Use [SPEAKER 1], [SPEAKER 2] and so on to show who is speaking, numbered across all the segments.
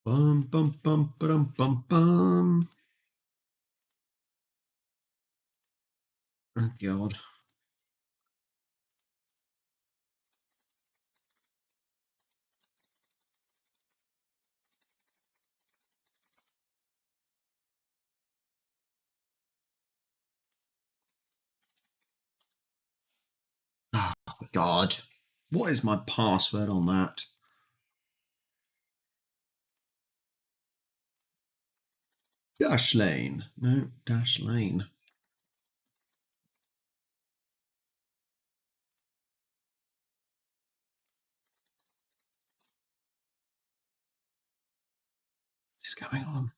[SPEAKER 1] Bum, bum, bum, bum, bum, bum. Oh, God. Oh, God. What is my password on that? Dash lane. No, dash lane. What's going on?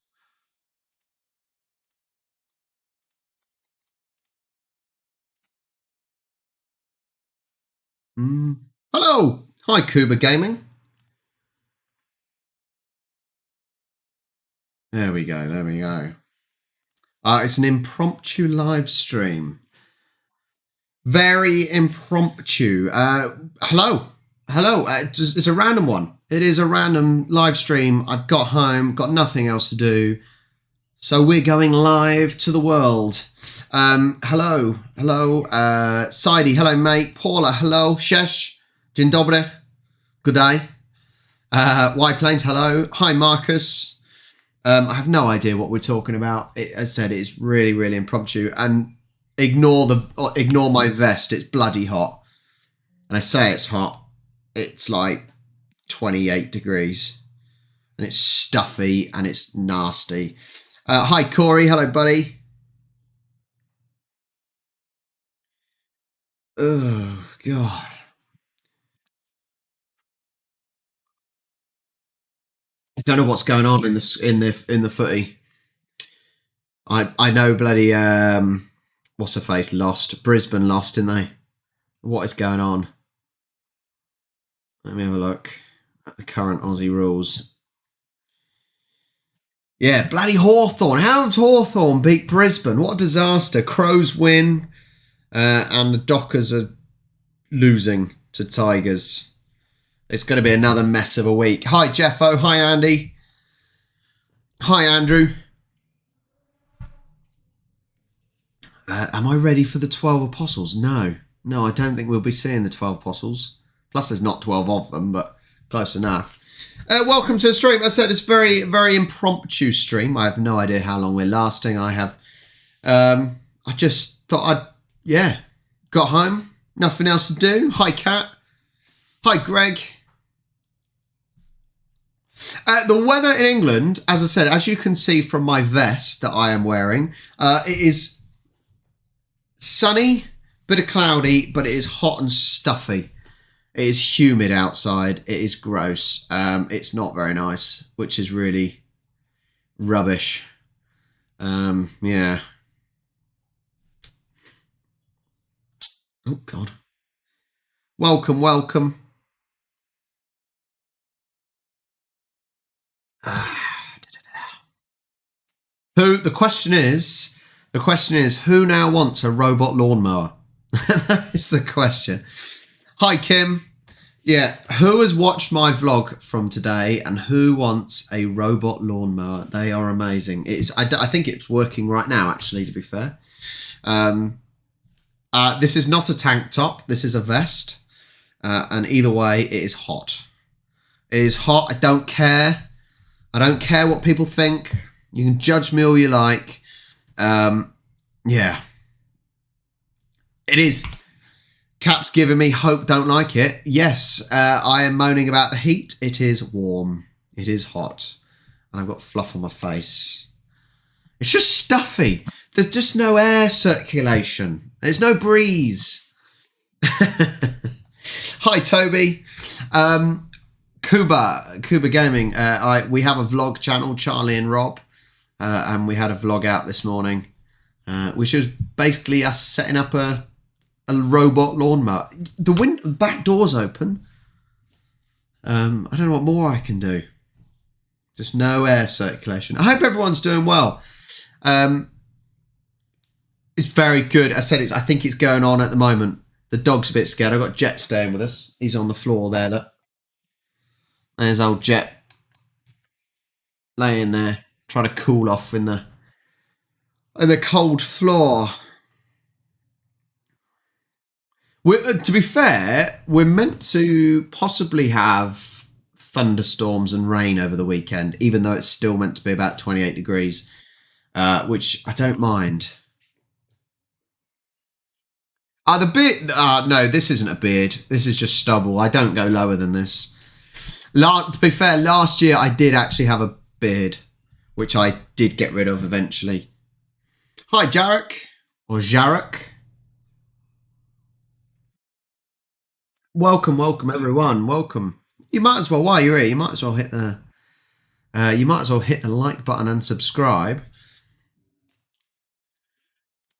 [SPEAKER 1] Hello. Hi, Cuba Gaming. There we go. There we go. It's an impromptu live stream. Very impromptu. Hello. Hello. It's a random one. It is a random live stream. I've got home, got nothing else to do. So we're going live to the world. Hello. Hello. Saidi. Hello, mate. Paula. Hello. Shesh. Dzień dobry. Good day. White Plains. Hello. Hi, Marcus. I have no idea what we're talking about. As I said, it's really, really impromptu. And ignore my vest. It's bloody hot. And I say it's hot. It's like 28 degrees. And it's stuffy and it's nasty. Hi, Corey. Hello, buddy. Oh, God. I don't know what's going on in the footy. I know bloody what's the face lost. Brisbane lost, didn't they? What is going on? Let me have a look at the current Aussie rules. Yeah, bloody Hawthorn. How's Hawthorn beat Brisbane? What a disaster. Crows win, and the Dockers are losing to Tigers. It's going to be another mess of a week. Hi, Jeffo. Hi, Andy. Hi, Andrew. Am I ready for the 12 Apostles? No. No, I don't think we'll be seeing the 12 Apostles. Plus, there's not 12 of them, but close enough. Welcome to the stream. I said it's very, very impromptu stream. I have no idea how long we're lasting. I just thought got home. Nothing else to do. Hi, Kat. Hi, Greg. The weather in England, as I said, as you can see from my vest that I am wearing, it is sunny, bit of cloudy, but it is hot and stuffy. It is humid outside. It is gross. It's not very nice, which is really rubbish. Yeah. Oh, God. Welcome, welcome. The question is, who now wants a robot lawnmower? That is the question. Hi, Kim. Yeah, who has watched my vlog from today and who wants a robot lawnmower? They are amazing. I think it's working right now, actually, to be fair. This is not a tank top. This is a vest. And either way, it is hot. It is hot. I don't care. I don't care what people think. You can judge me all you like. Yeah. It is. Cap's giving me hope, don't like it. Yes, I am moaning about the heat. It is warm. It is hot. And I've got fluff on my face. It's just stuffy. There's just no air circulation. There's no breeze. Hi, Toby. Cuba Gaming. We have a vlog channel, Charlie and Rob. And we had a vlog out this morning. Which was basically us setting up a robot lawnmower. The back door's open. I don't know what more I can do. Just no air circulation. I hope everyone's doing well. It's very good. I think it's going on at the moment. The dog's a bit scared. I've got Jet staying with us. He's on the floor there. Look. There's old Jet. laying there, trying to cool off in the cold floor. To be fair, we're meant to possibly have thunderstorms and rain over the weekend, even though it's still meant to be about 28 degrees, which I don't mind. The beard. No, this isn't a beard. This is just stubble. I don't go lower than this. To be fair, last year I did actually have a beard, which I did get rid of eventually. Hi, Jarek. Or Jarek. Welcome, everyone. Welcome. You might as well, while you're here, you might as well hit the like button and subscribe.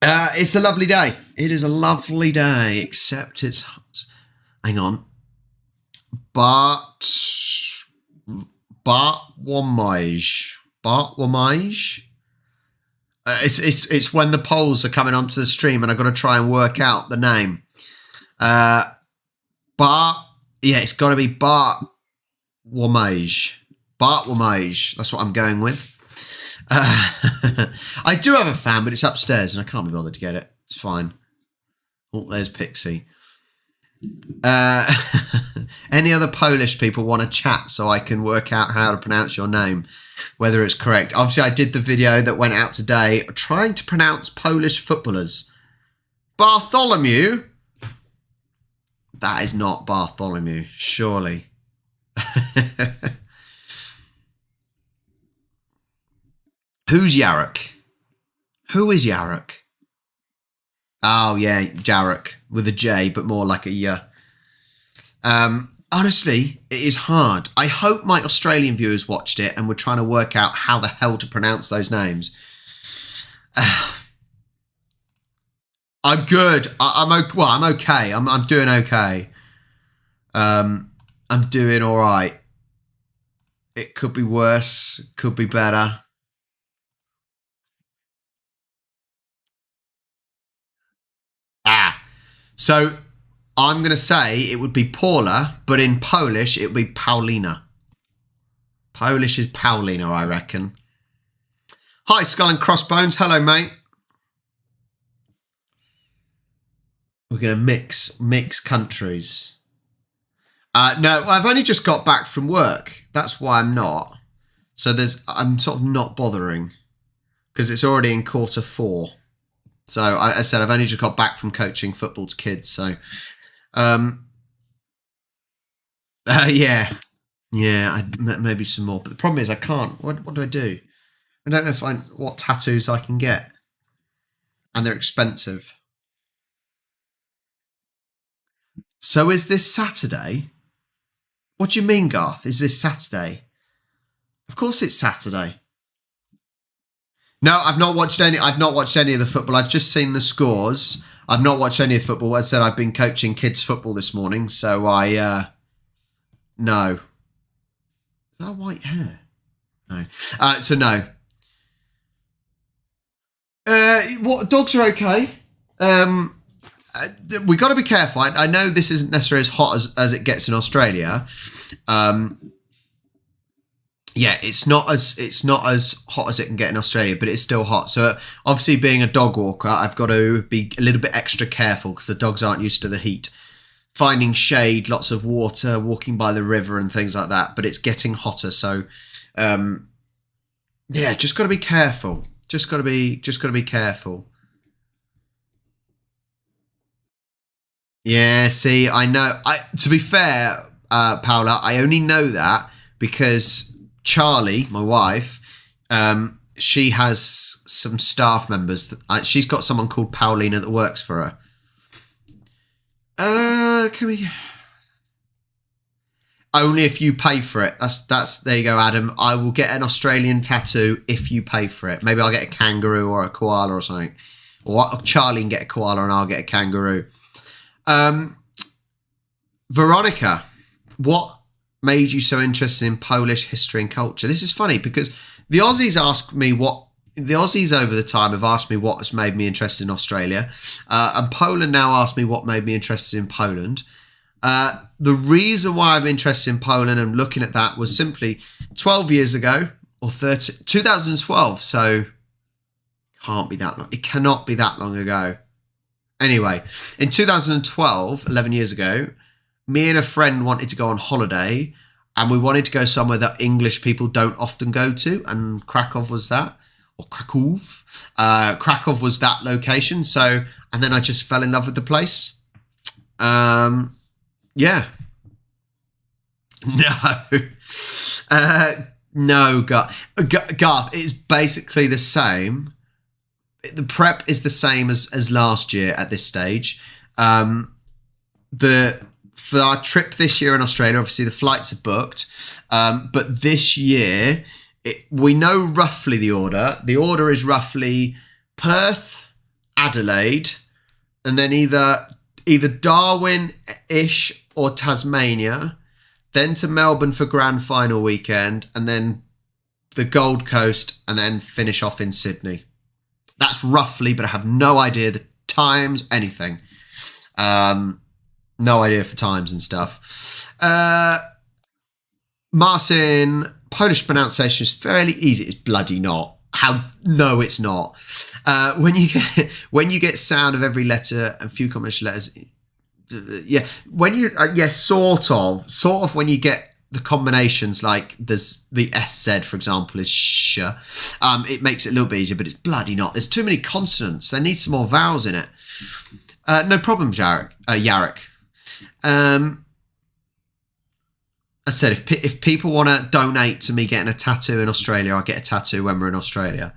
[SPEAKER 1] It's a lovely day. It is a lovely day, except it's... Hang on. Bartwamage. It's when the polls are coming onto the stream and I've got to try and work out the name. It's got to be Bartwamage. Bartwamage. That's what I'm going with. I do have a fan, but it's upstairs and I can't be bothered to get it. It's fine. Oh, there's Pixie. Any other Polish people want to chat so I can work out how to pronounce your name, whether it's correct? Obviously, I did the video that went out today trying to pronounce Polish footballers. Bartholomew? That is not Bartholomew, surely. Who's Jarek? Who is Jarek? Oh, yeah, Jarek with a J, but more like a Y. Honestly, it is hard. I hope my Australian viewers watched it and were trying to work out how the hell to pronounce those names. I'm good. I'm okay. I'm doing okay. I'm doing all right. It could be worse. Could be better. So I'm going to say it would be Paula, but in Polish it would be Paulina. Polish is Paulina, I reckon. Hi, Skull and Crossbones. Hello, mate. We're going to mix countries. No, I've only just got back from work. That's why I'm not. So I'm sort of not bothering because it's already in quarter 4. So I said I've only just got back from coaching football to kids. So, yeah, maybe some more. But the problem is I can't. What do I do? I don't know what tattoos I can get, and they're expensive. So is this Saturday? What do you mean, Garth? Is this Saturday? Of course it's Saturday. No, I've not watched any of the football. I've just seen the scores. I've not watched any of the football. As I said, I've been coaching kids football this morning, so no. Is that white hair? No. So no. What dogs are okay. We got to be careful. I know this isn't necessarily as hot as it gets in Australia. Yeah, it's not as hot as it can get in Australia, but it's still hot. So obviously, being a dog walker, I've got to be a little bit extra careful because the dogs aren't used to the heat. Finding shade, lots of water, walking by the river and things like that. But it's getting hotter, so yeah, just got to be careful. Just got to be careful. Yeah, see, I know. To be fair, Paula, I only know that because Charlie, my wife, she has some staff members. She's got someone called Paulina that works for her. Can we? Only if you pay for it. That's. There you go, Adam. I will get an Australian tattoo if you pay for it. Maybe I'll get a kangaroo or a koala or something. Or Charlie can get a koala and I'll get a kangaroo. Veronica, what made you so interested in Polish history and culture? This is funny because the Aussies over the time have asked me what has made me interested in Australia, and Poland now asked me what made me interested in Poland. The reason why I'm interested in Poland and looking at that was simply 12 years ago, or 30, 2012. So can't be that long. It cannot be that long ago. Anyway, in 2012, 11 years ago, me and a friend wanted to go on holiday, and we wanted to go somewhere that English people don't often go to, and Krakow was that, or Krakow. Krakow was that location. So, and then I just fell in love with the place. Yeah. No, Garth, it's basically the same. The prep is the same as last year at this stage. For our trip this year in Australia, obviously the flights are booked. But this year, we know roughly the order. The order is roughly Perth, Adelaide, and then either Darwin-ish or Tasmania, then to Melbourne for grand final weekend, and then the Gold Coast, and then finish off in Sydney. That's roughly, but I have no idea the times, anything. No idea for times and stuff. Marcin, Polish pronunciation is fairly easy. It's bloody not. No, it's not. When you get sound of every letter and few combination letters, yeah. When you sort of when you get the combinations, like there's the SZ, for example, is sh. It makes it a little bit easier, but it's bloody not. There's too many consonants. There needs some more vowels in it. No problem, Yarrick. I said, if people want to donate to me getting a tattoo in Australia, I'll get a tattoo when we're in Australia.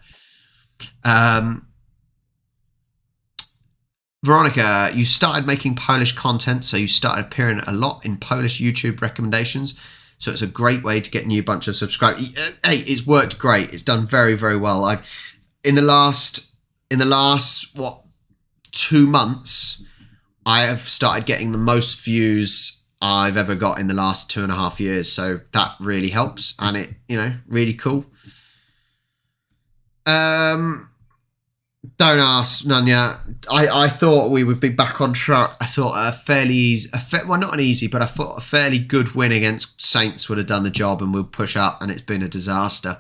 [SPEAKER 1] Veronica, you started making Polish content, so you started appearing a lot in Polish YouTube recommendations. So it's a great way to get a new bunch of subscribers. Hey, it's worked great. It's done very, very well. In the last 2 months, I have started getting the most views I've ever got in the last 2.5 years. So that really helps, and it, really cool. Don't ask, Nanya. I thought we would be back on track. I thought a fairly easy, not an easy, but I thought a fairly good win against Saints would have done the job and we'll push up, and it's been a disaster.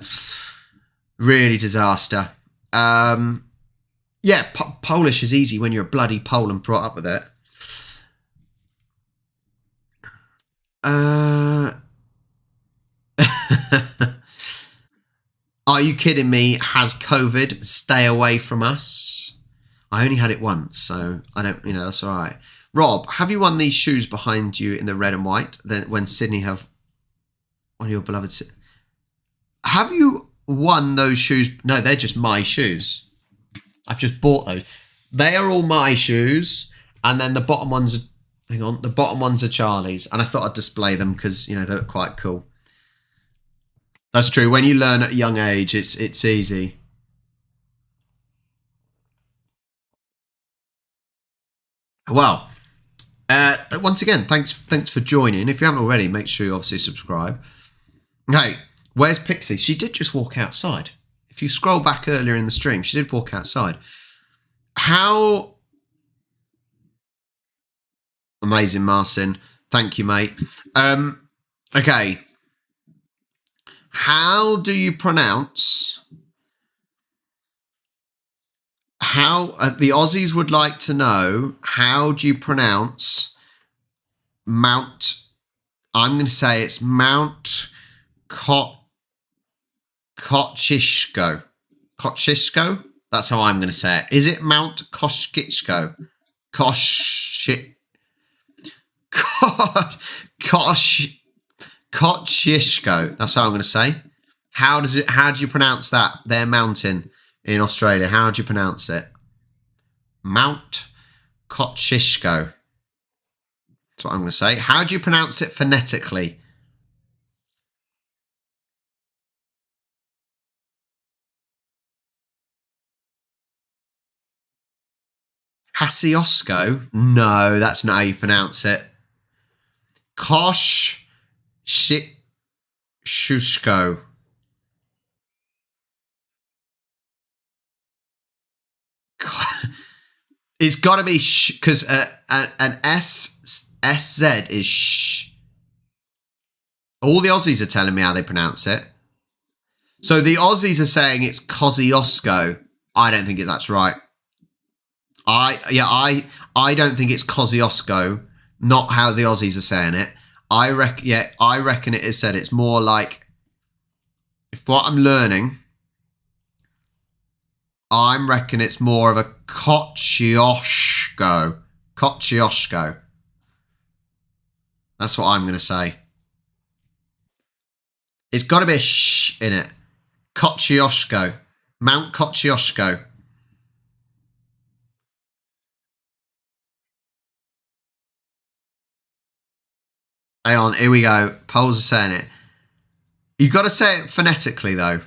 [SPEAKER 1] Really disaster. Yeah, Polish is easy when you're a bloody Pole and brought up with it. Are you kidding me? Has COVID? Stay away from us. I only had it once, so I don't, that's all right. Rob, have you won these shoes behind you in the red and white? Then when Sydney have one of your beloved. Have you won those shoes? No, they're just my shoes. I've just bought those. They are all my shoes, and then the bottom ones are. Hang on, the bottom ones are Charlie's, and I thought I'd display them because they look quite cool. That's true. When you learn at a young age, it's easy. Well, once again, thanks for joining. If you haven't already, make sure you obviously subscribe. Hey, where's Pixie? She did just walk outside. If you scroll back earlier in the stream, she did walk outside. How amazing, Marcin. Thank you, mate. Okay. How do you pronounce? The Aussies would like to know, how do you pronounce Mount? I'm going to say it's Mount Kosciuszko. Kosciuszko? That's how I'm going to say it. Is it Mount Kosciuszko? Kosciuszko. That's how I'm going to say. How do you pronounce that? Their mountain in Australia. How do you pronounce it? Mount Kosciuszko. That's what I'm going to say. How do you pronounce it phonetically? Kosciuszko? No, that's not how you pronounce it. Kosciuszko. It's got to be because an SZ is sh. All the Aussies are telling me how they pronounce it. So the Aussies are saying it's Kosciuszko. I don't think that's right. I don't think it's Kosciuszko. Not how the Aussies are saying it. I reckon it is said. It's more like, if what I'm learning, I'm reckon it's more of a Kosciuszko. Kosciuszko. That's what I'm going to say. It's got to be a sh in it. Kosciuszko. Mount Kosciuszko. Hang on, here we go. Poles are saying it. You've got to say it phonetically, though.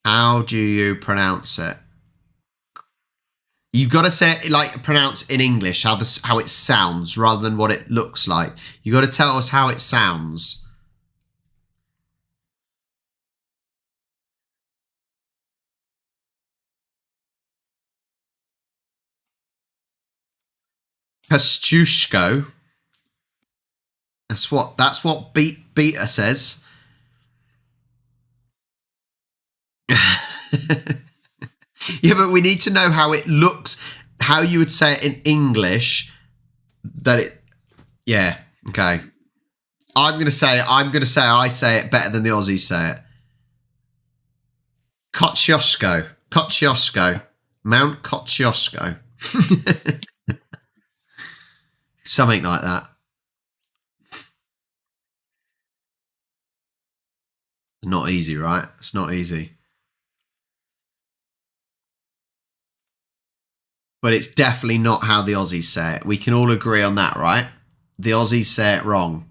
[SPEAKER 1] How do you pronounce it? You've got to say it like pronounce in English, how it sounds, rather than what it looks like. You've got to tell us how it sounds. Kosciuszko. That's what Beta says. Yeah, but we need to know how it looks, how you would say it in English. Yeah, okay. I'm gonna say I say it better than the Aussies say it. Kosciuszko. Mount Kosciuszko. Something like that. Not easy, right? It's not easy. But it's definitely not how the Aussies say it. We can all agree on that, right? The Aussies say it wrong.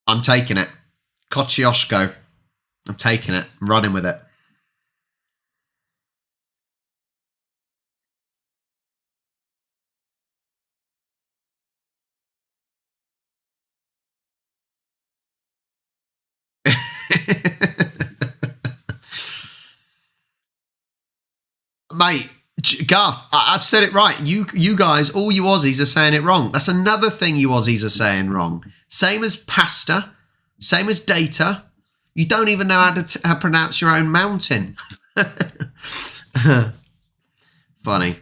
[SPEAKER 1] I'm taking it. Kosciuszko. I'm taking it. I'm running with it. Mate, Garth, I've said it right. You guys, all you Aussies are saying it wrong. That's another thing you Aussies are saying wrong. Same as pasta, same as data. You don't even know how to pronounce your own mountain. Funny.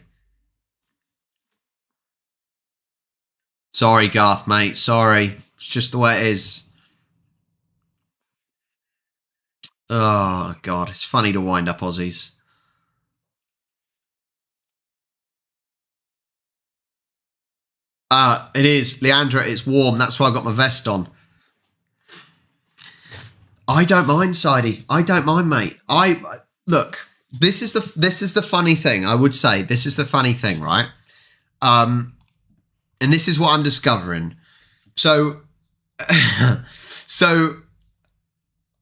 [SPEAKER 1] Sorry, Garth, mate. Sorry. It's just the way it is. Oh, God. It's funny to wind up Aussies. It is. Leandra, it's warm. That's why I got my vest on. I don't mind, Sidey. I don't mind, mate. Look, this is the funny thing, I would say. This is the funny thing, right? And this is what I'm discovering. So so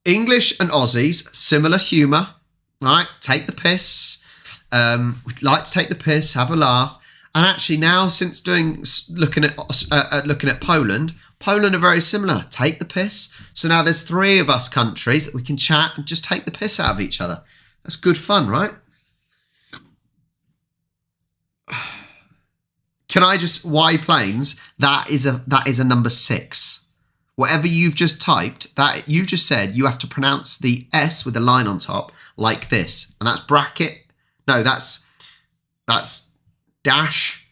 [SPEAKER 1] English and Aussies, similar humour, right? Take the piss. We'd like to take the piss, have a laugh. And actually now, since looking at Poland are very similar. Take the piss. So now there's 3 of us countries that we can chat and just take the piss out of each other. That's good fun, right? Can I just planes? That is a number 6. Whatever you've just typed, that you just said, you have to pronounce the S with a line on top like this, and that's bracket. No, that's dash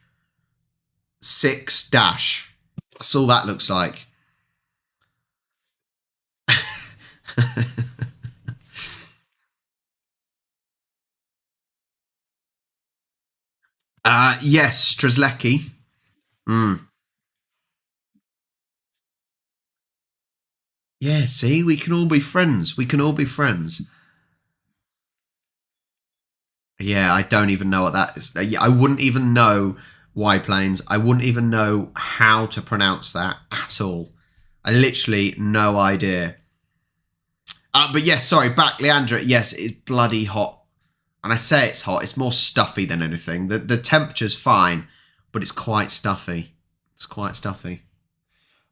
[SPEAKER 1] 6 dash. That's all that looks like. Yes, Strzelecki. Yeah, see, we can all be friends. We can all be friends. Yeah, I don't even know what that is. I wouldn't even know why planes. I wouldn't even know how to pronounce that at all. I literally no idea. But yes, sorry, back, Leandra. Yes, it is bloody hot. And I say it's hot. It's more stuffy than anything. The temperature's fine, but it's quite stuffy. It's quite stuffy.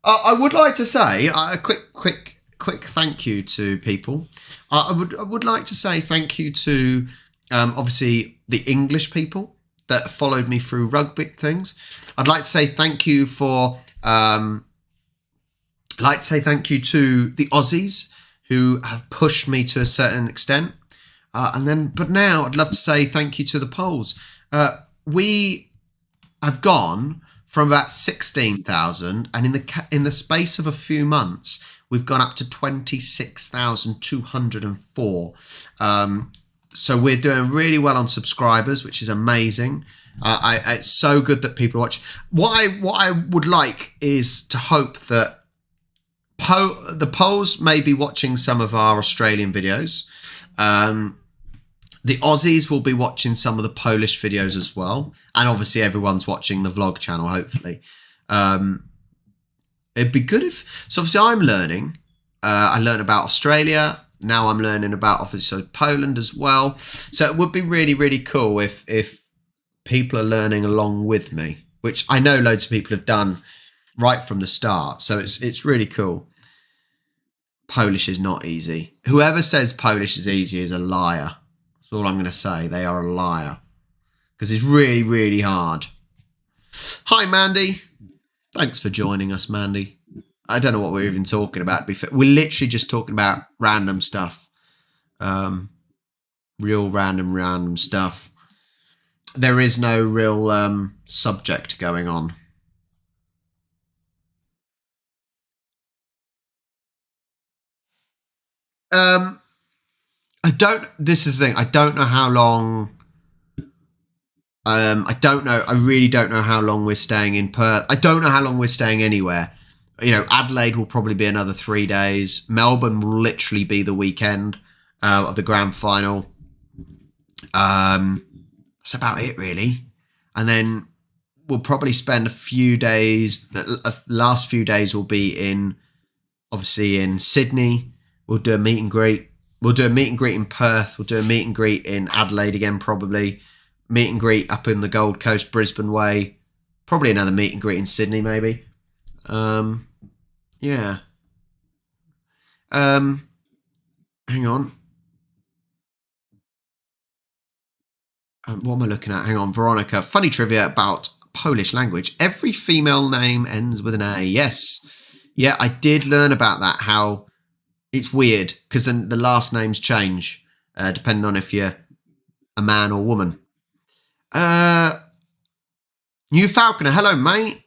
[SPEAKER 1] I would like to say a quick thank you to people. I would like to say thank you to obviously the English people. that followed me through rugby things. I'd like to say thank you for to the Aussies who have pushed me to a certain extent. But now I'd love to say thank you to the Poles. We have gone from about 16,000, and in the space of a few months, we've gone up to 26,204. So we're doing really well on subscribers, which is amazing. It's so good that people watch. What I would like is to hope that the Poles may be watching some of our Australian videos. The Aussies will be watching some of the Polish videos as well. And obviously everyone's watching the vlog channel, hopefully. It'd be good if... So obviously I'm learning. I learned about Australia. Now I'm learning about obviously Poland as well. So it would be really, really cool if people are learning along with me, which I know loads of people have done right from the start. So it's really cool. Polish is not easy. Whoever says Polish is easy is a liar. That's all I'm going to say. They are a liar. Because it's really, really hard. Hi, Mandy. Thanks for joining us, Mandy. I don't know what we're even talking about. We're literally just talking about random stuff. Real random stuff. There is no real subject going on. This is the thing. I don't know how long. I don't know. I really don't know how long we're staying in Perth. I don't know how long we're staying anywhere. You know, Adelaide will probably be another 3 days. Melbourne will literally be the weekend of the grand final. That's about it, really. And then we'll probably spend a few days. The last few days will be obviously in Sydney. We'll do a meet and greet. We'll do a meet and greet in Perth. We'll do a meet and greet in Adelaide again, probably. Meet and greet up in the Gold Coast, Brisbane way. Probably another meet and greet in Sydney, maybe. Yeah. Hang on. What am I looking at? Hang on. Veronica. Funny trivia about Polish language. Every female name ends with an A. Yes. Yeah, I did learn about that, how it's weird because then the last names change depending on if you're a man or woman. New Falconer. Hello, mate.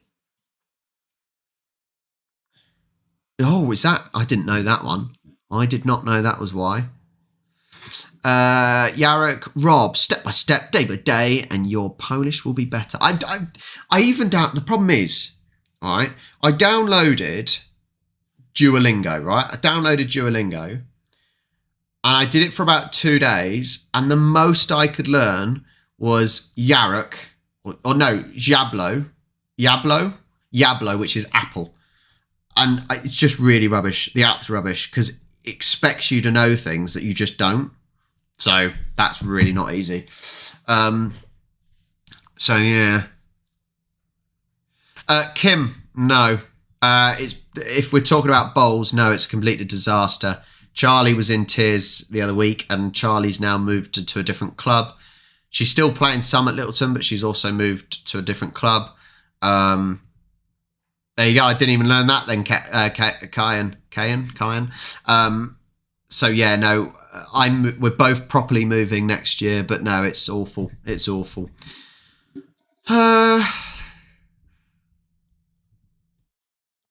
[SPEAKER 1] Oh, is that? I didn't know that one. I did not know that was why. Yarek, Rob, step by step, day by day, and your Polish will be better. I even doubt. The problem is, all right, I downloaded Duolingo, right? I downloaded Duolingo, and I did it for about 2 days, and the most I could learn was Yarek, or no, Yablo, which is apple. And it's just really rubbish. The app's rubbish because it expects you to know things that you just don't. So that's really not easy. So yeah. Kim, no. If we're talking about bowls, no, it's a complete disaster. Charlie was in tears the other week, and Charlie's now moved to a different club. She's still playing some at Littleton, but she's also moved to a different club. There you go. I didn't even learn that then, Kayan. So yeah, no, we're both properly moving next year, but no, it's awful. It's awful.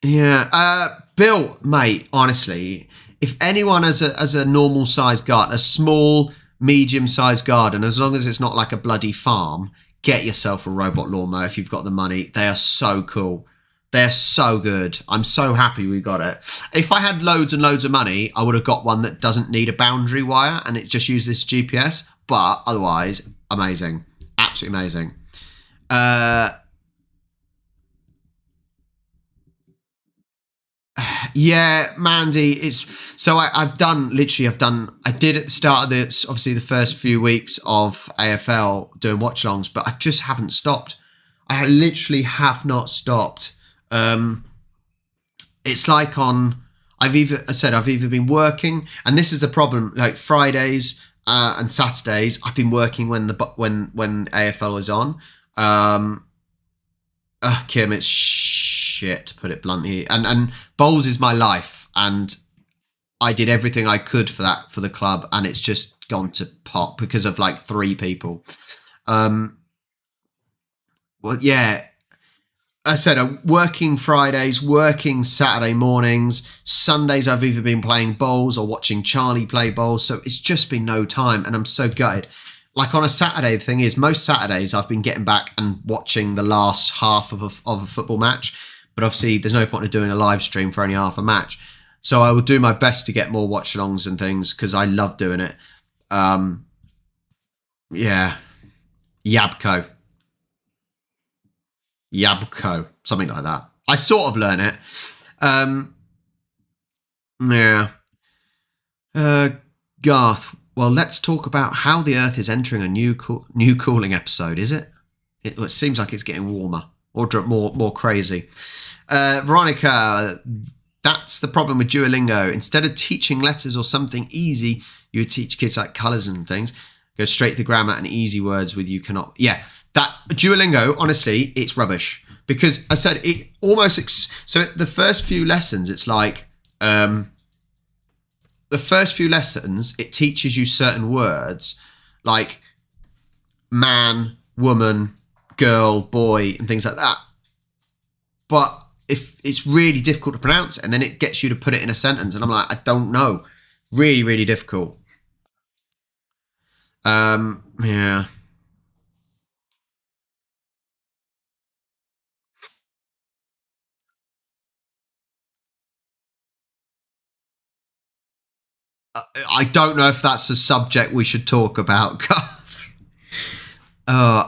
[SPEAKER 1] Yeah. Bill, mate, honestly, if anyone has a normal sized garden, a small, medium sized garden, as long as it's not like a bloody farm, get yourself a robot lawnmower if you've got the money. They are so cool. They're so good. I'm so happy we got it. If I had loads and loads of money, I would have got one that doesn't need a boundary wire and it just uses GPS. But otherwise, amazing. Absolutely amazing. Yeah, Mandy, I did at the start of obviously the first few weeks of AFL doing watch-alongs, but I just haven't stopped. I literally have not stopped. It's like I've either been working, and this is the problem, like Fridays, and Saturdays I've been working when AFL is on. Kim, it's shit, to put it bluntly. And bowls is my life, and I did everything I could for the club, and it's just gone to pot because of like 3 people. Well, yeah. I said working Fridays, working Saturday mornings, Sundays I've either been playing bowls or watching Charlie play bowls, so it's just been no time, and I'm so gutted. Like on a Saturday, the thing is, most Saturdays I've been getting back and watching the last half of a football match, but obviously there's no point in doing a live stream for only half a match. So I will do my best to get more watch-alongs and things because I love doing it. Yeah, Yabko, something like that. I sort of learn it. Yeah. Garth, well, let's talk about how the Earth is entering a new cooling episode, is it? It seems like it's getting warmer or more crazy. Veronica, that's the problem with Duolingo. Instead of teaching letters or something easy, you would teach kids like colours and things. Go straight to grammar and easy words with you cannot. Yeah, that Duolingo, honestly, it's rubbish. Because I said it almost... So the first few lessons, it's like... the first few lessons, it teaches you certain words like man, woman, girl, boy, and things like that. But if it's really difficult to pronounce it, and then it gets you to put it in a sentence, and I'm like, I don't know. Really, really difficult. Yeah. I don't know if that's a subject we should talk about.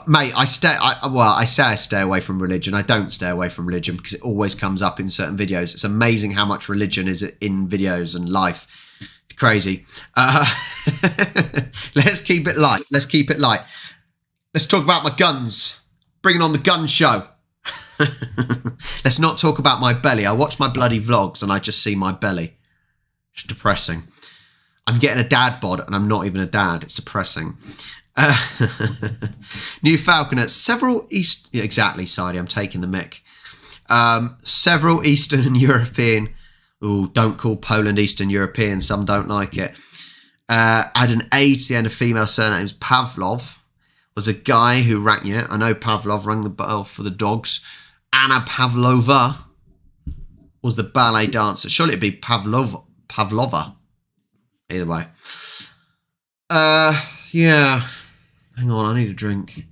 [SPEAKER 1] Mate, I say I stay away from religion. I don't stay away from religion because it always comes up in certain videos. It's amazing how much religion is in videos and life. It's crazy. Let's keep it light. Let's talk about my guns. Bringing on the gun show. Let's not talk about my belly. I watch my bloody vlogs and I just see my belly. It's depressing. I'm getting a dad bod and I'm not even a dad. It's depressing. New Falconer. Several East... Yeah, exactly, Sadie. I'm taking the mick. Several Eastern and European... Ooh, don't call Poland Eastern European. Some don't like it. Add an A to the end of female surnames. Pavlov was a guy who rang... Yeah, I know Pavlov rang the bell for the dogs. Anna Pavlova was the ballet dancer. Surely it'd be Pavlova. Either way. Yeah. Hang on, I need a drink.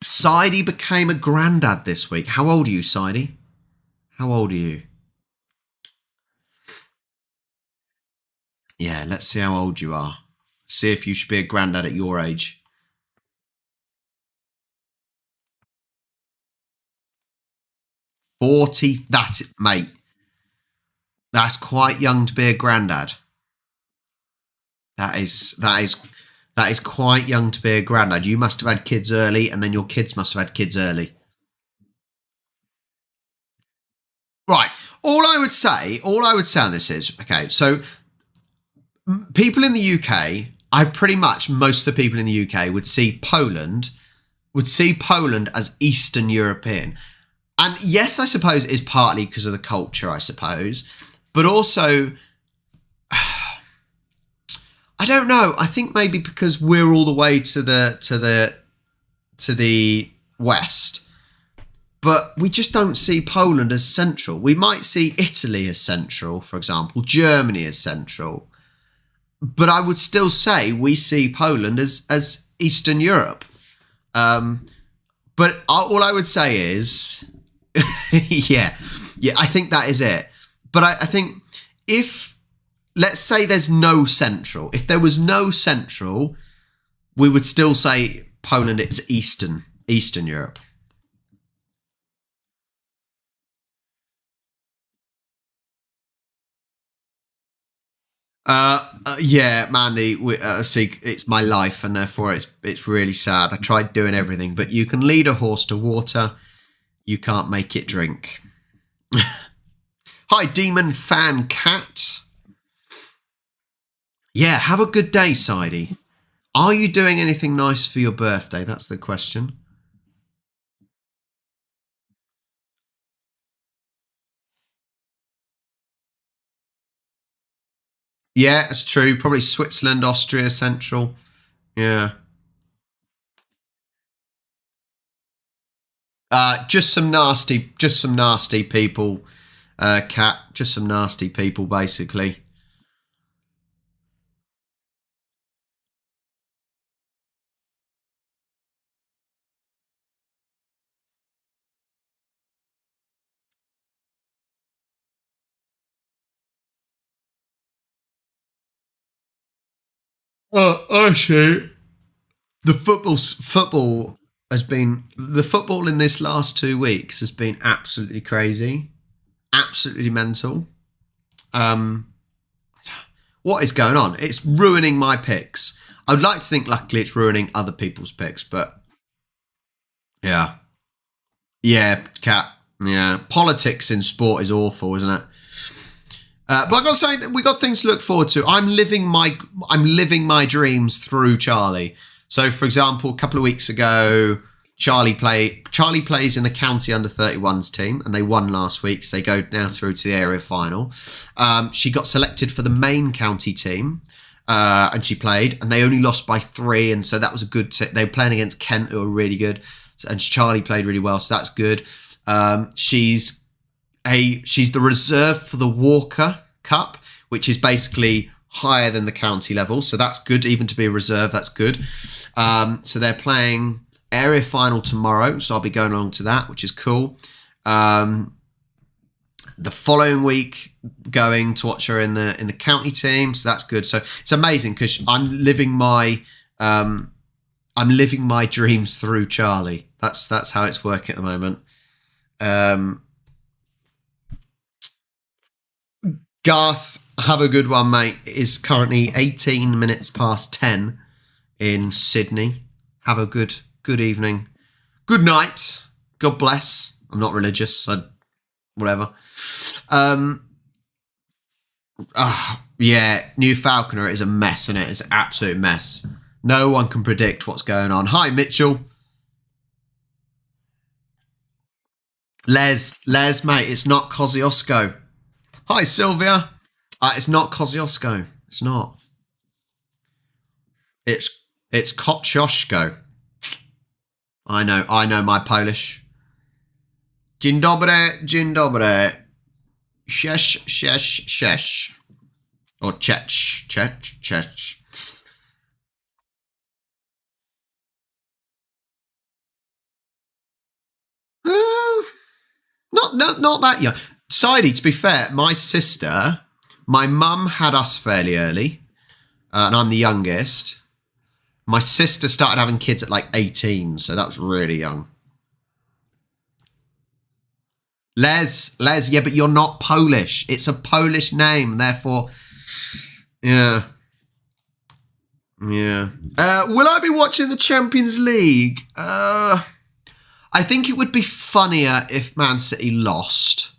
[SPEAKER 1] Sidey became a granddad this week. How old are you, Sidey? How old are you? Yeah, let's see how old you are. See if you should be a granddad at your age. 40. That's it, mate. That's quite young to be a granddad. That is quite young to be a granddad. You must have had kids early, and then your kids must have had kids early. Right. All I would say on this is, okay, so people in the UK, most of the people in the UK would see Poland as Eastern European. And yes, I suppose it is partly because of the culture, I suppose. But also, I don't know. I think maybe because we're all the way to the west, but we just don't see Poland as central. We might see Italy as central, for example, Germany as central, but I would still say we see Poland as Eastern Europe. But all I would say is, yeah, I think that is it. But I think let's say there's no central. If there was no central, we would still say Poland is Eastern Europe. Yeah, Mandy. See, it's my life, and therefore it's really sad. I tried doing everything, but you can lead a horse to water, you can't make it drink. Hi, Demon Fan Cat. Yeah, have a good day, Sidey. Are you doing anything nice for your birthday? That's the question. Yeah, it's true. Probably Switzerland, Austria, Central. Yeah. Just some nasty people, Cat. Just some nasty people, basically. Oh, I see. The football in this last 2 weeks has been absolutely crazy, absolutely mental. Um, what is going on? It's ruining my picks. I'd like to think, luckily, it's ruining other people's picks, but yeah, yeah, Cat. Yeah, politics in sport is awful, isn't it? But I got to say, we got things to look forward to. I'm living my dreams through Charlie. So, for example, a couple of weeks ago, Charlie plays in the county under 31s team, and they won last week, so they go now through to the area final. She got selected for the main county team, and she played, and they only lost by 3, and so that was a good. They were playing against Kent, who were really good, and Charlie played really well, so that's good. She's the reserve for the Walker Cup, which is basically higher than the county level, so that's good. Even to be a reserve, that's good. So they're playing area final tomorrow, so I'll be going along to that, which is cool. The following week, going to watch her in the county team, so that's good. So it's amazing because I'm living my dreams through Charlie. That's how it's working at the moment. Garth, have a good one, mate. It is currently 18 minutes past 10 in Sydney. Have a good evening. Good night. God bless. I'm not religious, so whatever. Yeah, New Falconer is a mess, isn't it? It's an absolute mess. No one can predict what's going on. Hi, Mitchell. Les, mate, it's not Kosciuszko. Hi, Sylvia. It's not Kosciuszko. It's not. It's Kocioszko. I know my Polish. Dzień dobry, dzień dobry. Shesh. Or Czech. Not that young. Sidey, to be fair, my mum had us fairly early, and I'm the youngest. My sister started having kids at like 18, so that was really young. Les, yeah, but you're not Polish. It's a Polish name, therefore, yeah. Will I be watching the Champions League? I think it would be funnier if Man City lost.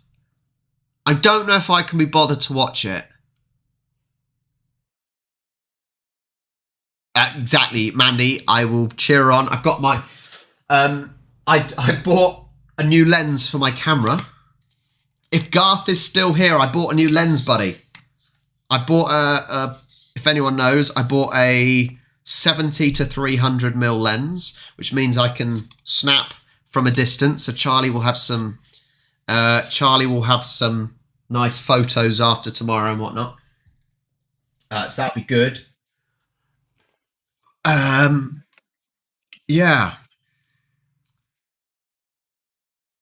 [SPEAKER 1] I don't know if I can be bothered to watch it. Exactly, Mandy. I will cheer on. I've got my. I bought a new lens for my camera. If Garth is still here, I bought a new lens, buddy. I bought a if anyone knows, I bought a 70 to 300mm lens, which means I can snap from a distance. So Charlie will have some. Charlie will have some nice photos after tomorrow and whatnot. So that'd be good. Yeah,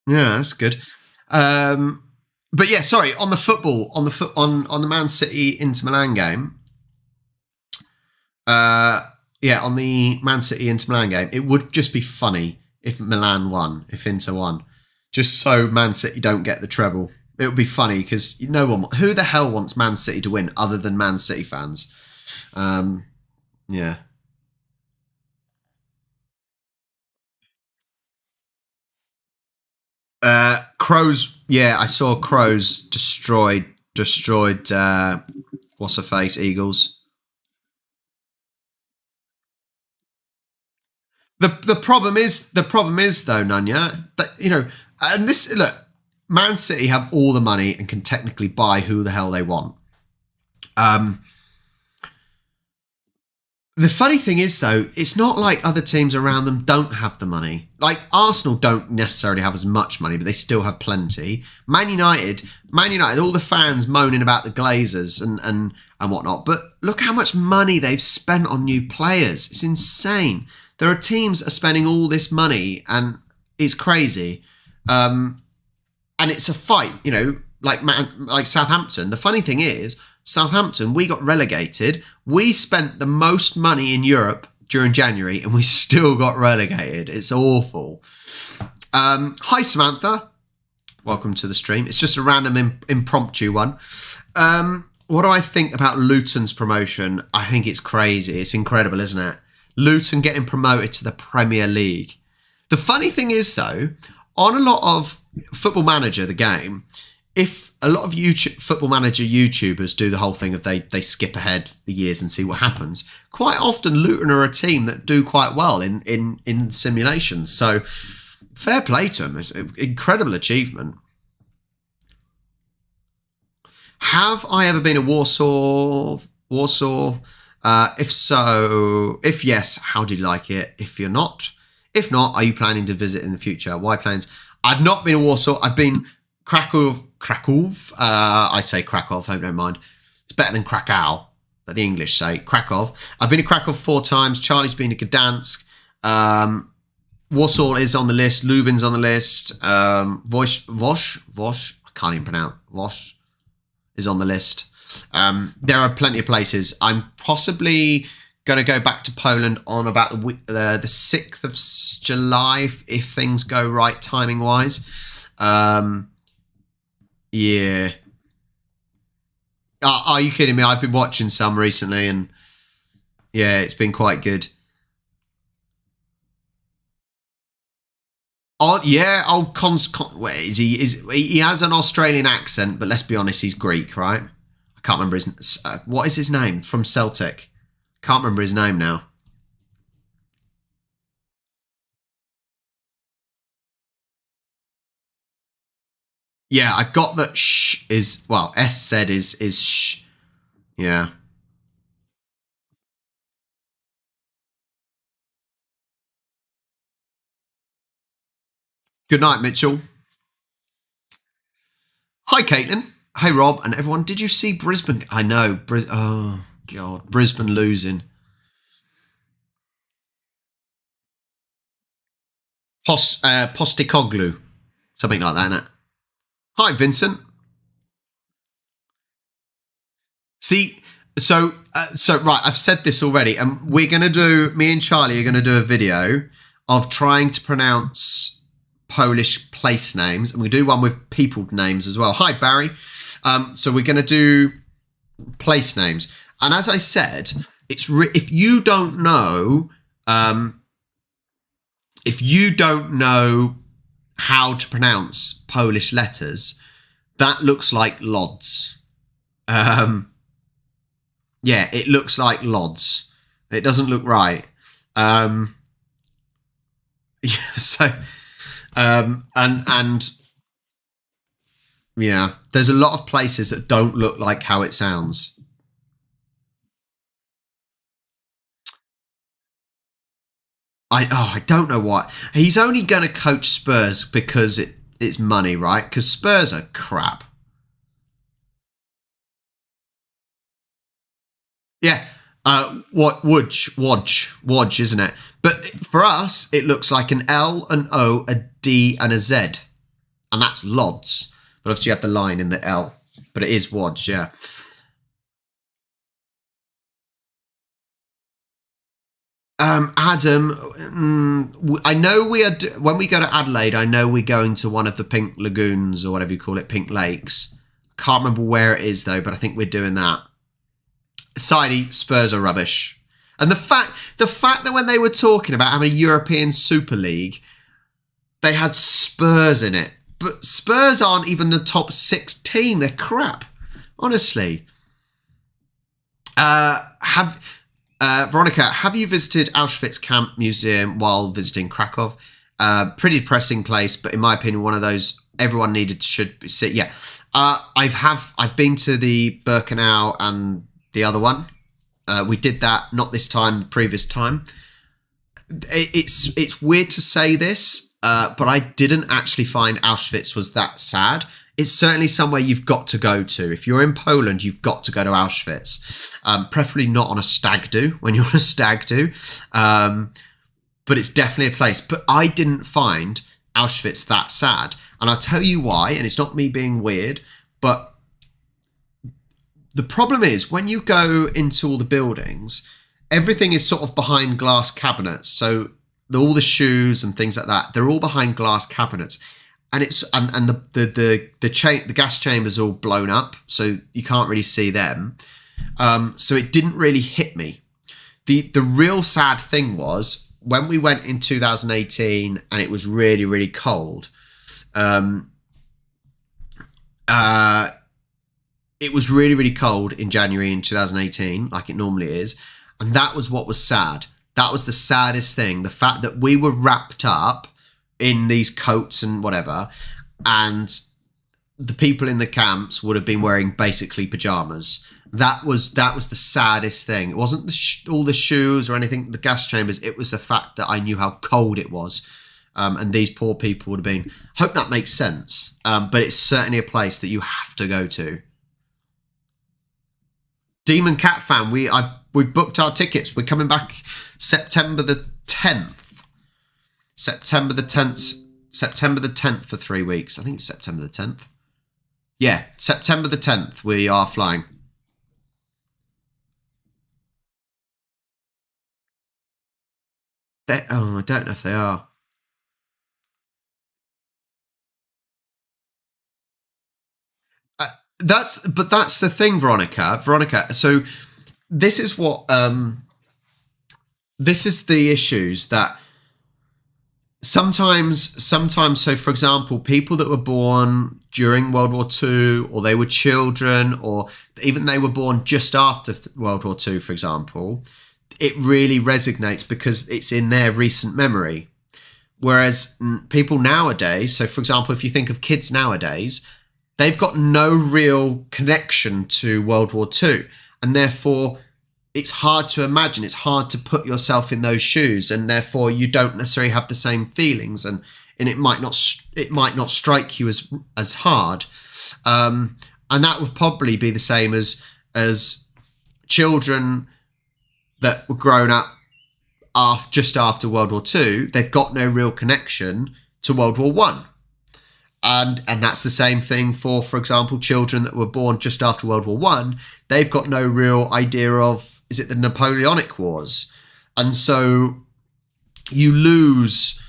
[SPEAKER 1] that's good. But yeah, sorry. On the football, on the Man City Inter Milan game. On the Man City Inter Milan game, it would just be funny if Milan won, if Inter won, just so Man City don't get the treble. It would be funny because who the hell wants Man City to win other than Man City fans? Yeah. Crows. Yeah, I saw Crows destroyed. What's her face? Eagles. The problem is though, Nanya, that and this look, Man City have all the money and can technically buy who the hell they want. The funny thing is, though, it's not like other teams around them don't have the money. Like Arsenal don't necessarily have as much money, but they still have plenty. Man United, all the fans moaning about the Glazers and whatnot. But look how much money they've spent on new players. It's insane. There are teams that are spending all this money, and it's crazy. And it's a fight, like Southampton. The funny thing is, Southampton, we got relegated. We spent the most money in Europe during January and we still got relegated. It's awful. Hi, Samantha. Welcome to the stream. It's just a random impromptu one. What do I think about Luton's promotion? I think it's crazy. It's incredible, isn't it? Luton getting promoted to the Premier League. The funny thing is, though, on a lot of Football Manager, the game, if a lot of Football Manager YouTubers do the whole thing of they skip ahead the years and see what happens, quite often Luton are a team that do quite well in simulations. So fair play to them. It's an incredible achievement. Have I ever been to Warsaw? If so, if yes, how did you like it? If not, are you planning to visit in the future? Why plans? I've not been to Warsaw. I've been Krakow. I say Krakow, I don't mind. It's better than Krakow, that the English say. Krakow. I've been to Krakow 4 times. Charlie's been to Gdansk. Warsaw is on the list. Lubin's on the list. Vosh. I can't even pronounce. Vosh is on the list. There are plenty of places. I'm possibly going to go back to Poland on about the 6th of July if things go right timing wise. Yeah. Are you kidding me? I've been watching some recently and yeah, it's been quite good. Oh yeah, wait, he has an Australian accent, but let's be honest, he's Greek, right? I can't remember his what is his name from Celtic? Can't remember his name now. Yeah, I've got that sh is, well, S said is sh. Yeah. Good night, Mitchell. Hi, Caitlin. Hey, Rob and everyone. Did you see Brisbane? I know. Oh, God. Brisbane losing. Postecoglou. Something like that, innit? Hi, Vincent. See, so right, I've said this already, and me and Charlie are going to do a video of trying to pronounce Polish place names, and we do one with people names as well. Hi, Barry. So we're going to do place names, and as I said, if you don't know, how to pronounce Polish letters, that looks like Lodz. Yeah, it looks like Lodz. It doesn't look right. Yeah, so, and yeah, there's a lot of places that don't look like how it sounds. I don't know what. He's only going to coach Spurs because it's money, right? Because Spurs are crap. Yeah. Wodge, isn't it? But for us, it looks like an L, an O, a D, and a Z. And that's Lodz. But obviously you have the line in the L. But it is Wodge, yeah. Adam, I know when we go to Adelaide, I know we're going to one of the Pink Lagoons or whatever you call it, Pink Lakes. Can't remember where it is though, but I think we're doing that. Sidey, Spurs are rubbish. And the fact that when they were talking about having a European Super League, they had Spurs in it. But Spurs aren't even the top 6 team. They're crap. Honestly. Veronica, have you visited Auschwitz Camp Museum while visiting Krakow? Pretty depressing place, but in my opinion, one of those everyone should see. Yeah, I've been to the Birkenau and the other one. We did that not this time, the previous time. It's weird to say this, but I didn't actually find Auschwitz was that sad. It's certainly somewhere you've got to go to. If you're in Poland, you've got to go to Auschwitz. Preferably not on a stag do, when you're on a stag do. But it's definitely a place. But I didn't find Auschwitz that sad. And I'll tell you why, and it's not me being weird, but the problem is when you go into all the buildings, everything is sort of behind glass cabinets. So all the shoes and things like that, they're all behind glass cabinets. And the gas chambers are all blown up, so you can't really see them. So it didn't really hit me. The real sad thing was when we went in 2018 and it was really, really cold. It was really, really cold in January in 2018, like it normally is. And that was what was sad. That was the saddest thing. The fact that we were wrapped up in these coats and whatever, and the people in the camps would have been wearing basically pajamas. That was the saddest thing. It wasn't all the shoes or anything, the gas chambers. It was the fact that I knew how cold it was, and these poor people would have been. Hope that makes sense. But it's certainly a place that you have to go to. Demon Cat fan, we've booked our tickets. We're coming back September the 10th. September the 10th for 3 weeks. I think it's September the 10th. Yeah, September the 10th we are flying. I don't know if they are. That's the thing, Veronica. So this is what this is the issues that sometimes, so for example, people that were born during World War II, or they were children, or even they were born just after World War II, for example, it really resonates because it's in their recent memory. Whereas people nowadays, so for example, if you think of kids nowadays, they've got no real connection to World War II, and therefore it's hard to imagine, it's hard to put yourself in those shoes, and therefore you don't necessarily have the same feelings, and it might not strike you as hard, and that would probably be the same as children that were grown up just after World War II. They've got no real connection to World War One. And that's the same thing for example, children that were born just after World War One. They've got no real idea of, is it the Napoleonic Wars? And so you lose,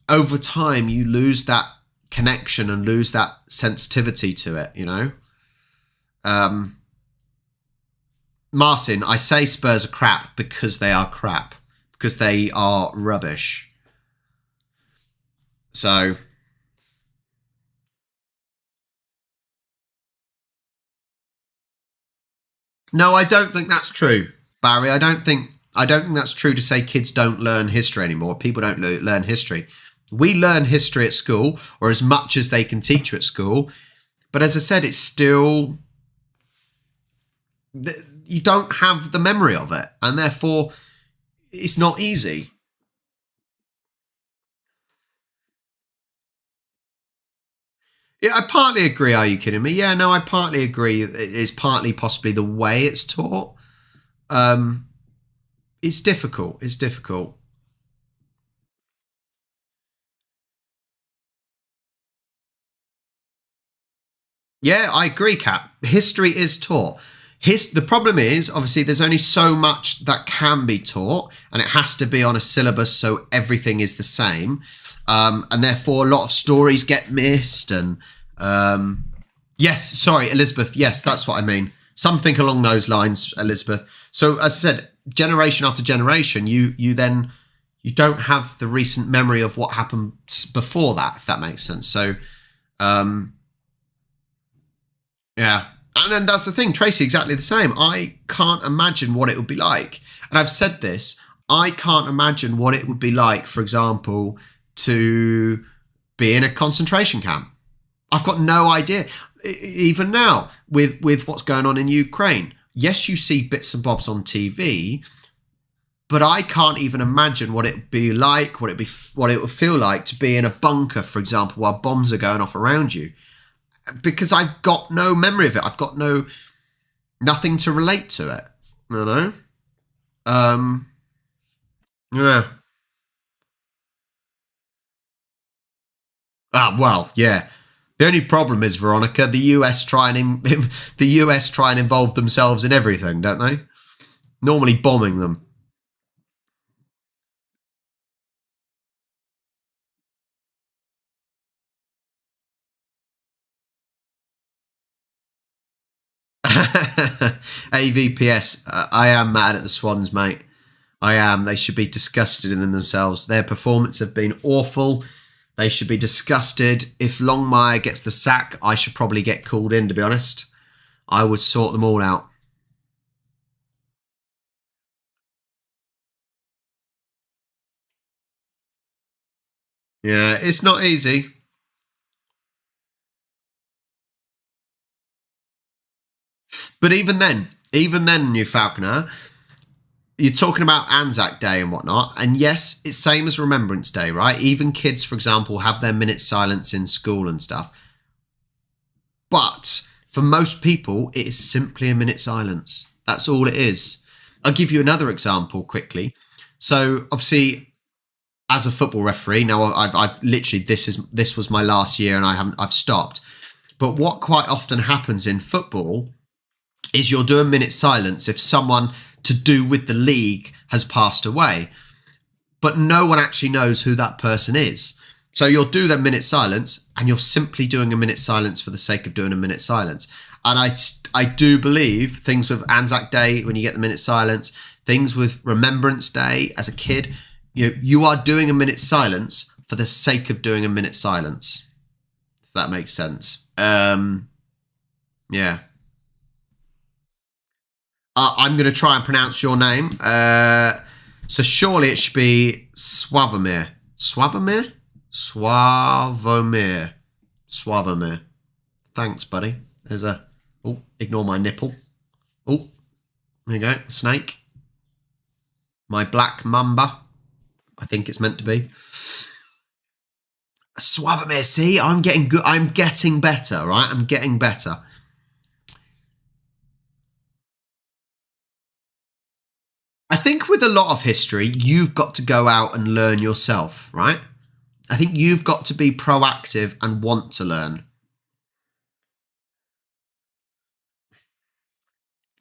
[SPEAKER 1] over time, you lose that connection and lose that sensitivity to it, you know? Martin, I say Spurs are crap because they are crap. Because they are rubbish. So... No, I don't think that's true, Barry. I don't think that's true to say kids don't learn history anymore. People don't learn history. We learn history at school, or as much as they can teach you at school. But as I said, it's still, you don't have the memory of it, and therefore it's not easy. Yeah, I partly agree. Are you kidding me? Yeah, no, I partly agree. It's partly possibly the way it's taught. It's difficult. It's difficult. Yeah, I agree, Cap. History is taught. The problem is, obviously, there's only so much that can be taught, and it has to be on a syllabus so everything is the same. And therefore, a lot of stories get missed. And yes, sorry, Elizabeth. Yes, that's what I mean. Something along those lines, Elizabeth. So, as I said, generation after generation, you don't have the recent memory of what happened before that, if that makes sense. So, yeah. And then that's the thing, Tracy, exactly the same. I can't imagine what it would be like. And I've said this, I can't imagine what it would be like, for example, to be in a concentration camp. I've got no idea. Even now, with what's going on in Ukraine, yes, you see bits and bobs on TV, but I can't even imagine what it'd be like, what it would feel like to be in a bunker, for example, while bombs are going off around you, because I've got no memory of it. I've got nothing to relate to it. You know. Yeah. Ah, well, yeah. The only problem is, Veronica, the US try and the US try and involve themselves in everything, don't they? Normally bombing them. AVPS. I am mad at the Swans, mate. I am. They should be disgusted in themselves. Their performance have been awful. They should be disgusted. If Longmire gets the sack, I should probably get called in, to be honest. I would sort them all out. Yeah, it's not easy. But even then, New Falconer, you're talking about Anzac Day and whatnot, and yes, it's same as Remembrance Day, right? Even kids, for example, have their minute silence in school and stuff. But for most people, it is simply a minute silence. That's all it is. I'll give you another example quickly. So obviously, as a football referee, now I've literally this was my last year, and I've stopped. But what quite often happens in football is you'll do a minute silence if someone to do with the league has passed away, but no one actually knows who that person is. So you'll do the minute silence, and you're simply doing a minute silence for the sake of doing a minute silence. And I do believe things with Anzac Day, when you get the minute silence, things with Remembrance Day as a kid, you are doing a minute silence for the sake of doing a minute silence. If that makes sense. Yeah. I'm going to try and pronounce your name. So surely it should be Swavomir. Swavomir? Swavomir. Swavomir. Thanks, buddy. There's a... Oh, ignore my nipple. Oh, there you go. Snake. My black mamba. I think it's meant to be. Swavomir. See, I'm getting good. I'm getting better, right? I'm getting better. I think with a lot of history, you've got to go out and learn yourself, right? I think you've got to be proactive and want to learn.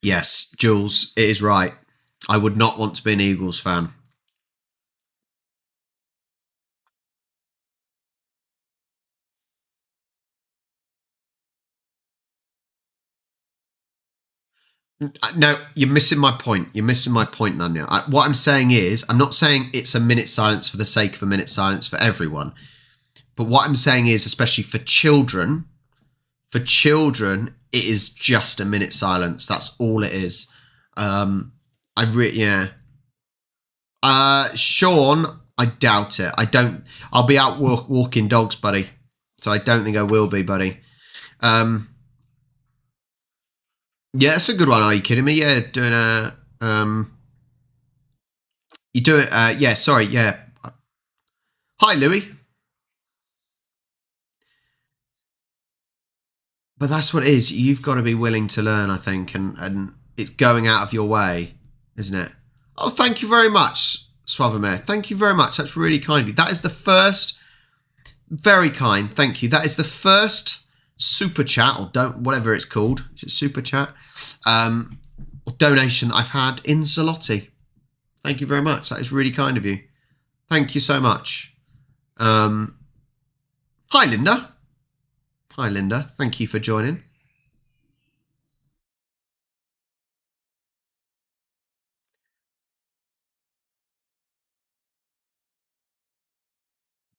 [SPEAKER 1] Yes, Jules, it is right. I would not want to be an Eagles fan. No, you're missing my point. You're missing my point, Nanya. What I'm saying is, I'm not saying it's a minute silence for the sake of a minute silence for everyone. But what I'm saying is, especially for children, it is just a minute silence. That's all it is. Yeah. Sean, I doubt it. I don't. I'll be out walking dogs, buddy. So I don't think I will be, buddy. Yeah, it's a good one. Are you kidding me? Yeah, doing a you do it. Yeah, sorry. Yeah. Hi, Louis. But that's what it is. You've got to be willing to learn, I think, and it's going out of your way, isn't it? Oh, thank you very much, Swavomir. Thank you very much. That's really kind of you. That is the first, very kind. Thank you. That is the first super chat or don't whatever it's called. Is it super chat? Or donation that I've had in Zalotti. Thank you very much. That is really kind of you. Thank you so much. Hi, Linda. Hi, Linda. Thank you for joining.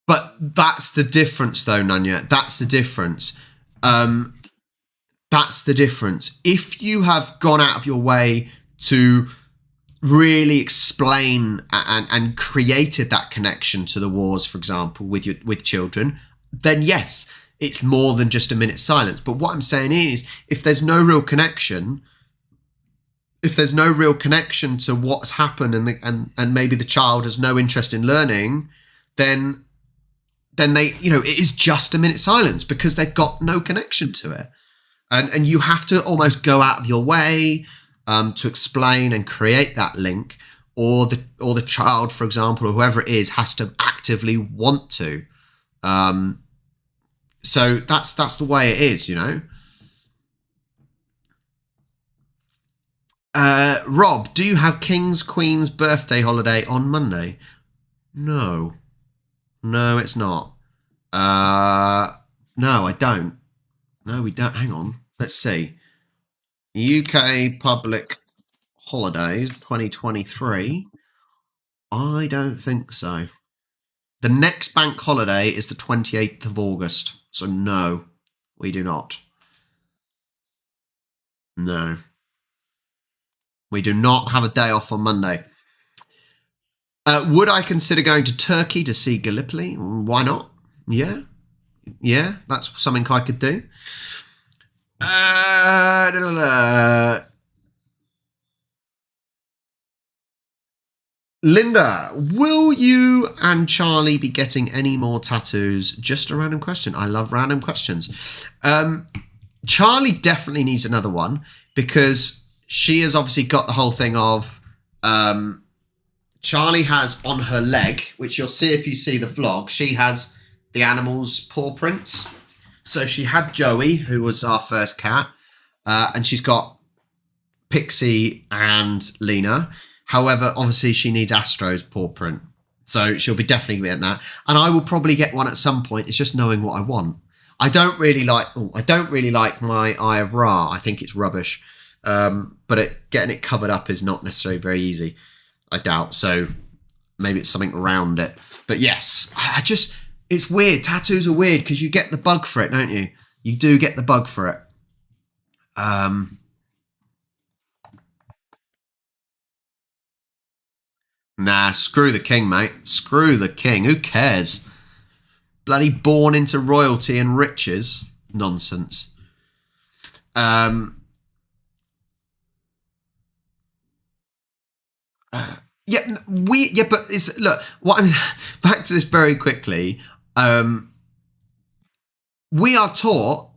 [SPEAKER 1] But that's the difference, though, Nanya. That's the difference. That's the difference. If you have gone out of your way to really explain and created that connection to the wars, for example, with children, then yes, it's more than just a minute's silence. But what I'm saying is, if there's no real connection to what's happened, and maybe the child has no interest in learning, then they, it is just a minute's silence because they've got no connection to it. And you have to almost go out of your way to explain and create that link, or the child, for example, or whoever it is, has to actively want to. So that's the way it is, Rob, do you have King's Queen's birthday holiday on Monday? No, it's not. No, I don't. No, we don't. Hang on. Let's see. UK public holidays 2023. I don't think so. The next bank holiday is the 28th of August. So no, we do not. No. We do not have a day off on Monday. Would I consider going to Turkey to see Gallipoli? Why not? Yeah, that's something I could do. Linda, will you and Charlie be getting any more tattoos? Just a random question. I love random questions. Charlie definitely needs another one because she has obviously got the whole thing of Charlie has on her leg, which you'll see if you see the vlog, she has the animal's paw prints. So she had Joey, who was our first cat, and she's got Pixie and Lena. However, obviously she needs Astro's paw print. So she'll be definitely getting that. And I will probably get one at some point. It's just knowing what I want. I don't really like my Eye of Ra. I think it's rubbish. But getting it covered up is not necessarily very easy. I doubt. So maybe it's something around it. But yes, it's weird. Tattoos are weird because you get the bug for it, don't you? You do get the bug for it. Nah, screw the king, mate. Screw the king. Who cares? Bloody born into royalty and riches. Nonsense. But look, back to this very quickly. We are taught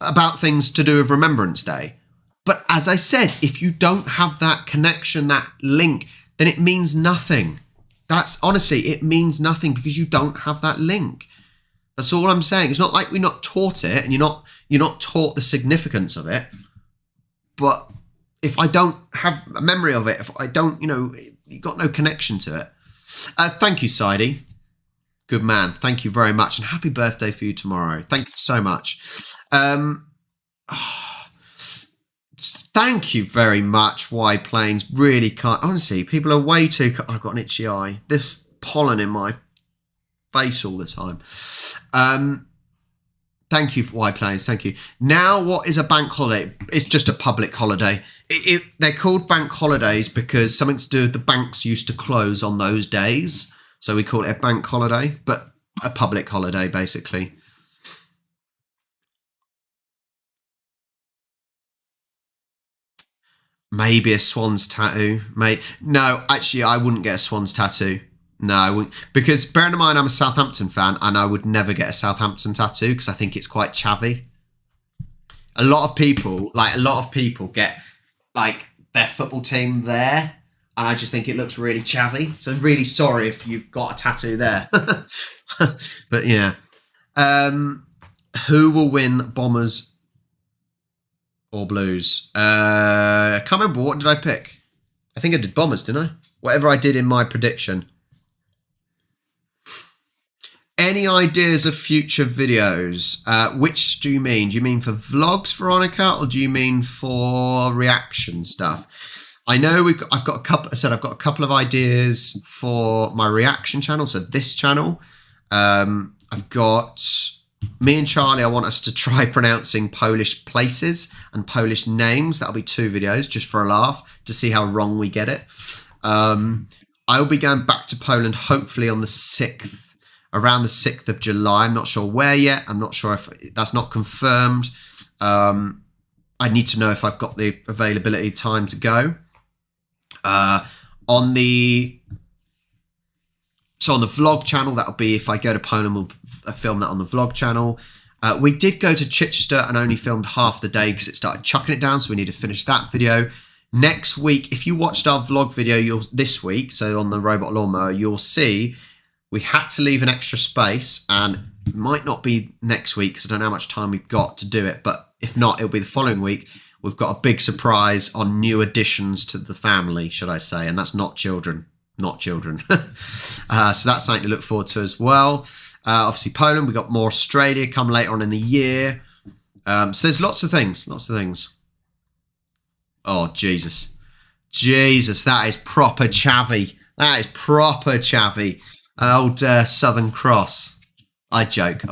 [SPEAKER 1] about things to do with Remembrance Day. But as I said, if you don't have that connection, that link, then it means nothing. It means nothing because you don't have that link. That's all I'm saying. It's not like we're not taught it and you're not taught the significance of it. But if I don't have a memory of it, if I don't, you've got no connection to it. Thank you, Sidey. Good man. Thank you very much. And happy birthday for you tomorrow. Thank you so much. Thank you very much, Wide Plains. Really can't. Honestly, people are way too. I've got an itchy eye. This pollen in my face all the time. Thank you, Wide Plains. Thank you. Now, what is a bank holiday? It's just a public holiday. They're called bank holidays because something to do with the banks used to close on those days. So we call it a bank holiday, but a public holiday, basically. Maybe a swan's tattoo. No, actually, I wouldn't get a swan's tattoo. No, I wouldn't. Because bearing in mind, I'm a Southampton fan and I would never get a Southampton tattoo because I think it's quite chavvy. A lot of people get like their football team there. And I just think it looks really chavvy. So I'm really sorry if you've got a tattoo there. But yeah. Who will win, Bombers or Blues? I can't remember. What did I pick? I think I did Bombers, didn't I? Whatever I did in my prediction. Any ideas of future videos? Which do you mean? Do you mean for vlogs, Veronica? Or do you mean for reaction stuff? I know I've got a couple of ideas for my reaction channel. So this channel, I've got me and Charlie. I want us to try pronouncing Polish places and Polish names. That'll be 2 videos just for a laugh to see how wrong we get it. I will be going back to Poland hopefully on the 6th, around the 6th of July. I'm not sure where yet. I'm not sure if that's not confirmed. I need to know if I've got the availability time to go. On the vlog channel, that'll be if I go to Poland, we'll film that on the vlog channel. We did go to Chichester and only filmed half the day because it started chucking it down, so we need to finish that video. Next week, if you watched our vlog video this week, so on the robot lawnmower, you'll see we had to leave an extra space, and it might not be next week because I don't know how much time we've got to do it, but if not, it'll be the following week. We've got a big surprise on new additions to the family, should I say, and that's not children. Not children. So that's something to look forward to as well. Obviously, Poland, we've got more Australia come later on in the year. So there's lots of things. Oh, Jesus. Jesus, that is proper chavvy. That is proper chavvy. Old Southern Cross. I joke.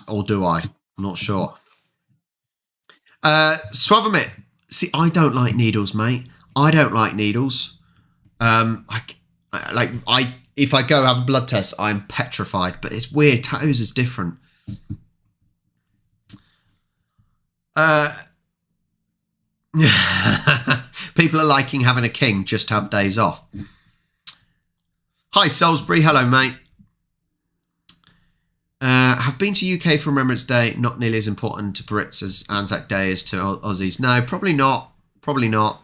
[SPEAKER 1] Or do I? I'm not sure. Swavomit. See, I don't like needles, mate. I don't like needles. If I go have a blood test, I'm petrified. But it's weird. Tattoos is different. People are liking having a king just to have days off. Hi, Salisbury. Hello, mate. Have been to UK for Remembrance Day. Not nearly as important to Brits as Anzac Day is to Aussies. No, probably not. Probably not.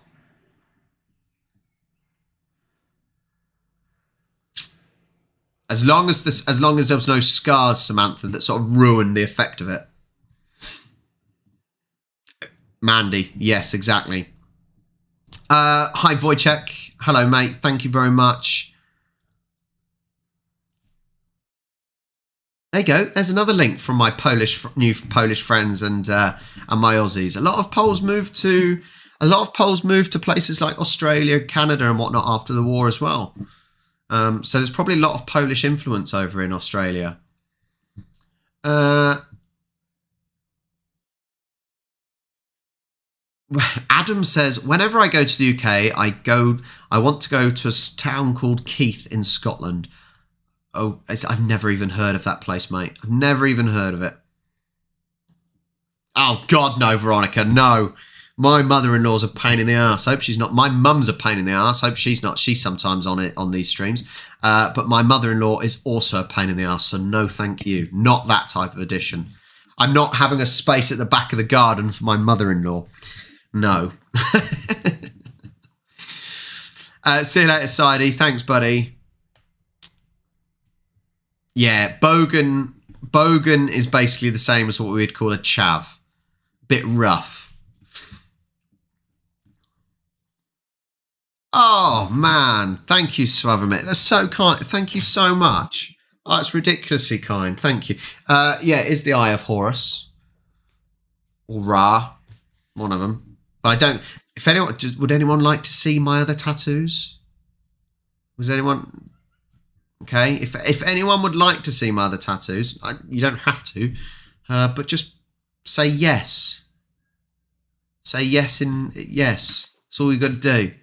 [SPEAKER 1] As long as there was no scars, Samantha, that sort of ruined the effect of it. Mandy, yes, exactly. Hi, Wojciech. Hello, mate. Thank you very much. There you go. There's another link from my new Polish friends and my Aussies. A lot of Poles moved to places like Australia, Canada, and whatnot after the war as well. So there's probably a lot of Polish influence over in Australia. Adam says, whenever I go to the UK, I want to go to a town called Keith in Scotland. Oh, I've never even heard of that place, mate. I've never even heard of it. Oh, God, no, Veronica, no. My mother-in-law's a pain in the arse. Hope she's not. My mum's a pain in the arse. Hope she's not. She's sometimes on these streams. But my mother-in-law is also a pain in the arse, so no thank you. Not that type of addition. I'm not having a space at the back of the garden for my mother-in-law. No. See you later, Sidey. Thanks, buddy. Yeah, bogan is basically the same as what we'd call a chav. Bit rough. Oh, man. Thank you, Swavomit. That's so kind. Thank you so much. Oh, it's ridiculously kind. Thank you. Yeah, it is the Eye of Horus. Or Ra. One of them. But I don't... Would anyone like to see my other tattoos? Was anyone... Okay, if anyone would like to see my other tattoos, you don't have to, but just say yes. Say yes and yes. That's all you got to do.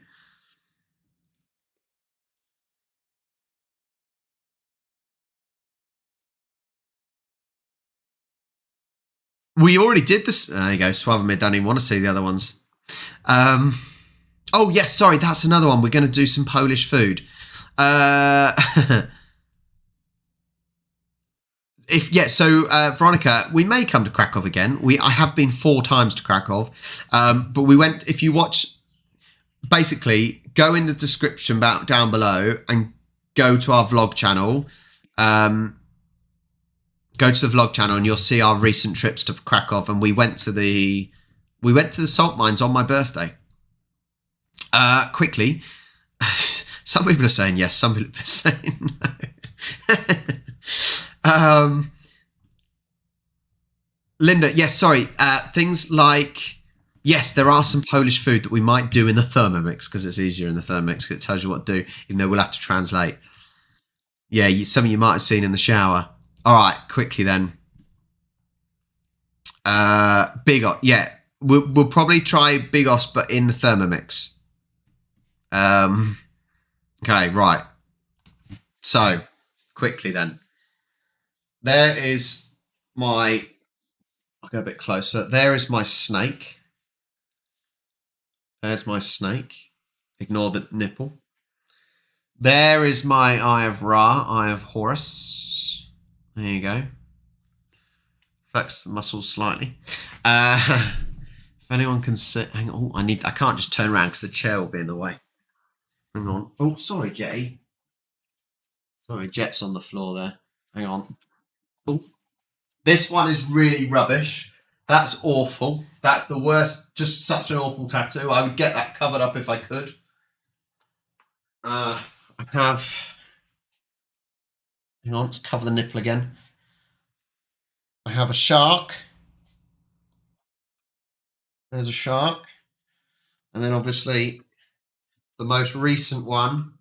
[SPEAKER 1] We already did this. There you go. Swavomir don't even want to see the other ones. Oh, yes, sorry, that's another one. We're going to do some Polish food. Veronica, we may come to Krakow again. I have been 4 times to Krakow, but we went. If you watch, basically, go in the description down below and go to our vlog channel. Go to the vlog channel and you'll see our recent trips to Krakow. And we went to the salt mines on my birthday. Quickly. Some people are saying yes, some people are saying no. Linda, yes, sorry. Things like, yes, there are some Polish food that we might do in the Thermomix because it's easier in the Thermomix because it tells you what to do, even though we'll have to translate. Yeah, something you might have seen in the shower. All right, quickly then. Bigos, yeah. We'll probably try Bigos, but in the Thermomix. Okay, right. So, quickly then. There is my... I'll go a bit closer. There is my snake. There's my snake. Ignore the nipple. There is my Eye of Ra, Eye of Horus. There you go. Flex the muscles slightly. If anyone can sit... Hang on. Oh, I can't just turn around because the chair will be in the way. Hang on. Oh, sorry, Jetty. Sorry, Jet's on the floor there. Hang on. Oh. This one is really rubbish. That's awful. That's the worst. Just such an awful tattoo. I would get that covered up if I could. I have... Hang on, let's cover the nipple again. I have a shark. There's a shark. And then obviously the most recent one.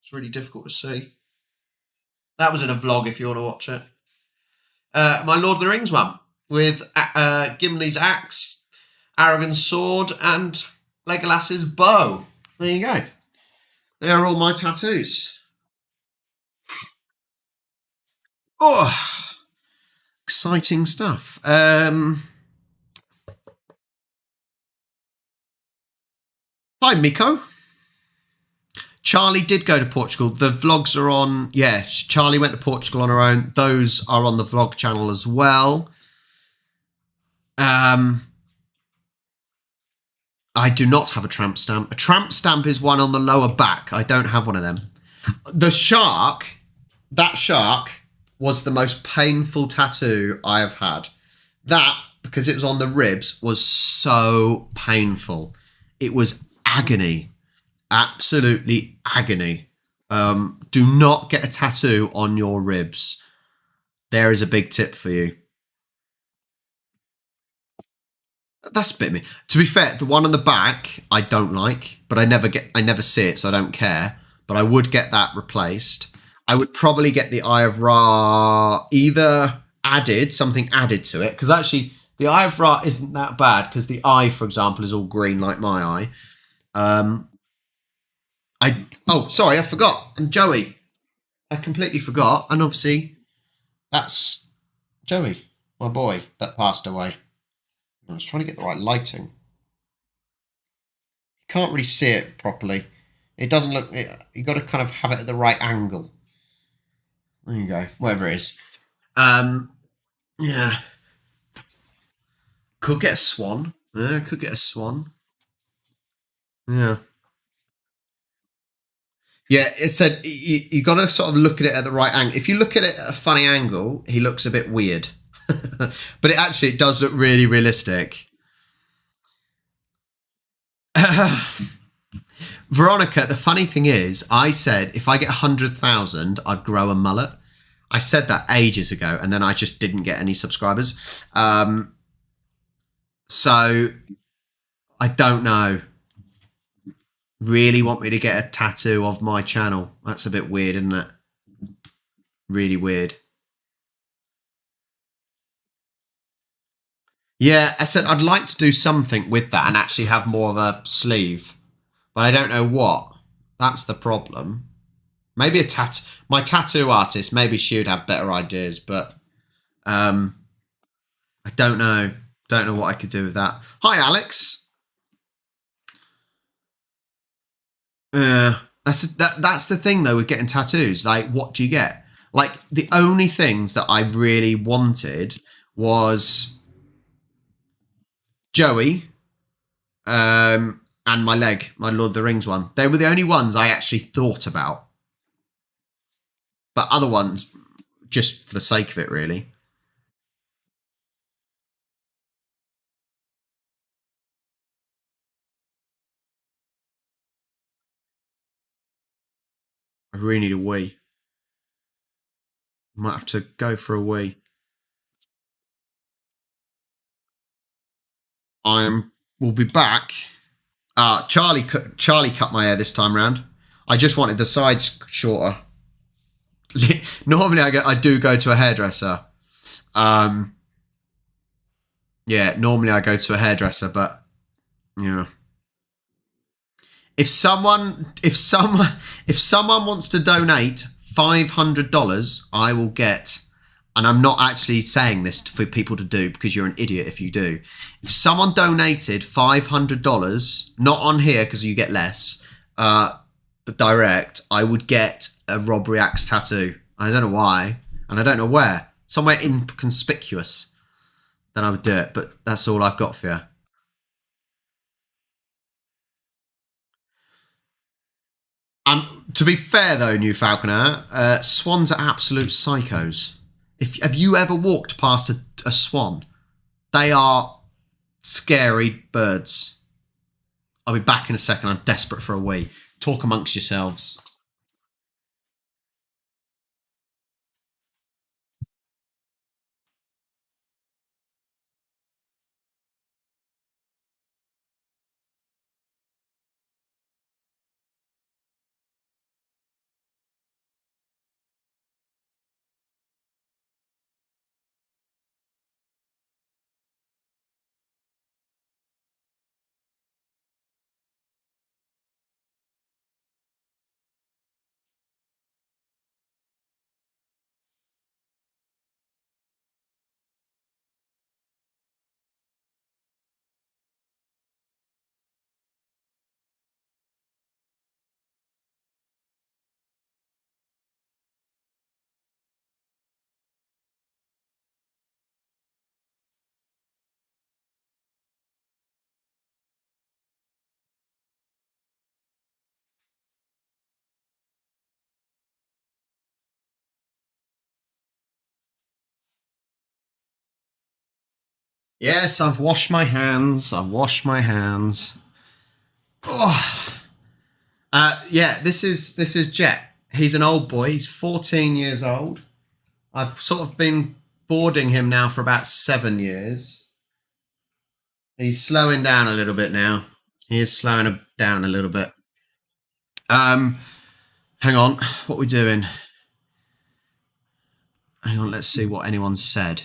[SPEAKER 1] It's really difficult to see. That was in a vlog if you want to watch it. My Lord of the Rings one with Gimli's axe, Aragorn's sword, and Legolas's bow. There you go. They are all my tattoos. Oh, exciting stuff. Hi, Miko. Charlie did go to Portugal. The vlogs are on... Yeah, Charlie went to Portugal on her own. Those are on the vlog channel as well. I do not have a tramp stamp. A tramp stamp is one on the lower back. I don't have one of them. The shark, that shark was the most painful tattoo I have had. That, because it was on the ribs, was so painful. It was agony. Absolutely agony. Do not get a tattoo on your ribs. There is a big tip for you. That's a bit me. To be fair, the one on the back I don't like, but I never see it, so I don't care. But I would get that replaced. I would probably get the Eye of Ra either something added to it, because actually the Eye of Ra isn't that bad, because the eye, for example, is all green like my eye. Sorry, I forgot. And Joey, I completely forgot. And obviously, that's Joey, my boy, that passed away. I was trying to get the right lighting. You can't really see it properly. It doesn't look... You've got to kind of have it at the right angle. There you go. Whatever it is. Yeah. Could get a swan. Yeah, could get a swan. Yeah. Yeah, it said you got to sort of look at it at the right angle. If you look at it at a funny angle, he looks a bit weird. But it does look really realistic. Veronica, the funny thing is, I said if I get 100,000, I'd grow a mullet. I said that ages ago, and then I just didn't get any subscribers. So I don't know. Really want me to get a tattoo of my channel? That's a bit weird, isn't it? Really weird. Yeah, I said I'd like to do something with that and actually have more of a sleeve, but I don't know what. That's the problem. Maybe my tattoo artist, maybe she would have better ideas, but I don't know. Don't know what I could do with that. Hi, Alex. That's the thing though with getting tattoos. Like, what do you get? Like, the only things that I really wanted was Joey, and my leg, my Lord of the Rings one. They were the only ones I actually thought about. But other ones, just for the sake of it, really. I really need a wee. Might have to go for a wee. We'll be back. Charlie cut my hair this time round. I just wanted the sides shorter. Normally I do go to a hairdresser. Yeah, normally I go to a hairdresser, but yeah. if someone wants to donate $500, I will get. And I'm not actually saying this for people to do because you're an idiot if you do. If someone donated $500, not on here because you get less, but direct, I would get a ROBREACTS tattoo. I don't know why, and I don't know where. Somewhere inconspicuous. Then I would do it, but that's all I've got for you. To be fair though, New Falconer, swans are absolute psychos. Have you ever walked past a swan? They are scary birds. I'll be back in a second. I'm desperate for a wee. Talk amongst yourselves. Yes, I've washed my hands. I've washed my hands. Oh. Yeah, this is Jet. He's an old boy. He's 14 years old. I've sort of been boarding him now for about 7 years. He's slowing down a little bit now. He is slowing down a little bit. Hang on. What are we doing? Hang on. Let's see what anyone's said.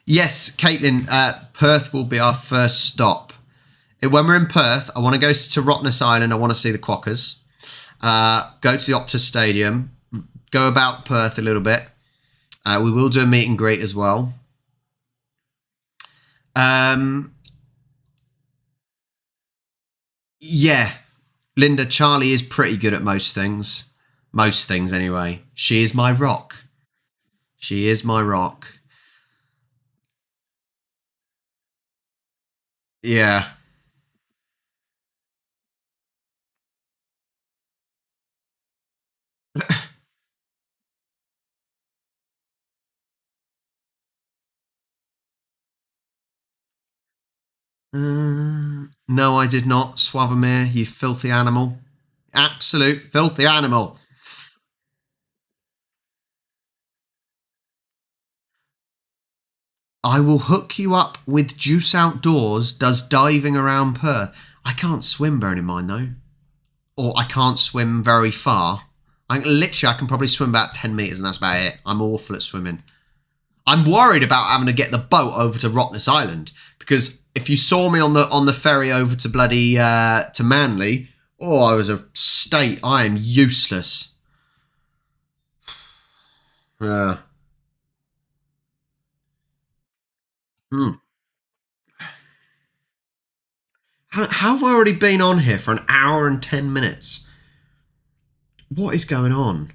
[SPEAKER 1] Yes, Caitlin, Perth will be our first stop. When we're in Perth, I want to go to Rottnest Island. I want to see the quokkas. Go to the Optus Stadium. Go about Perth a little bit. We will do a meet and greet as well. Yeah, Linda, Charlie is pretty good at most things. Most things, anyway. She is my rock. She is my rock. Yeah. No, I did not. Swavamir, you filthy animal. Absolute filthy animal. I will hook you up with Juice Outdoors does diving around Perth. I can't swim, bearing in mind, though. Or I can't swim very far. I can probably swim about 10 metres and that's about it. I'm awful at swimming. I'm worried about having to get the boat over to Rottnest Island because if you saw me on the ferry over to bloody to Manly, I was a state. I am useless. Yeah. How have I already been on here for an hour and 10 minutes? What is going on?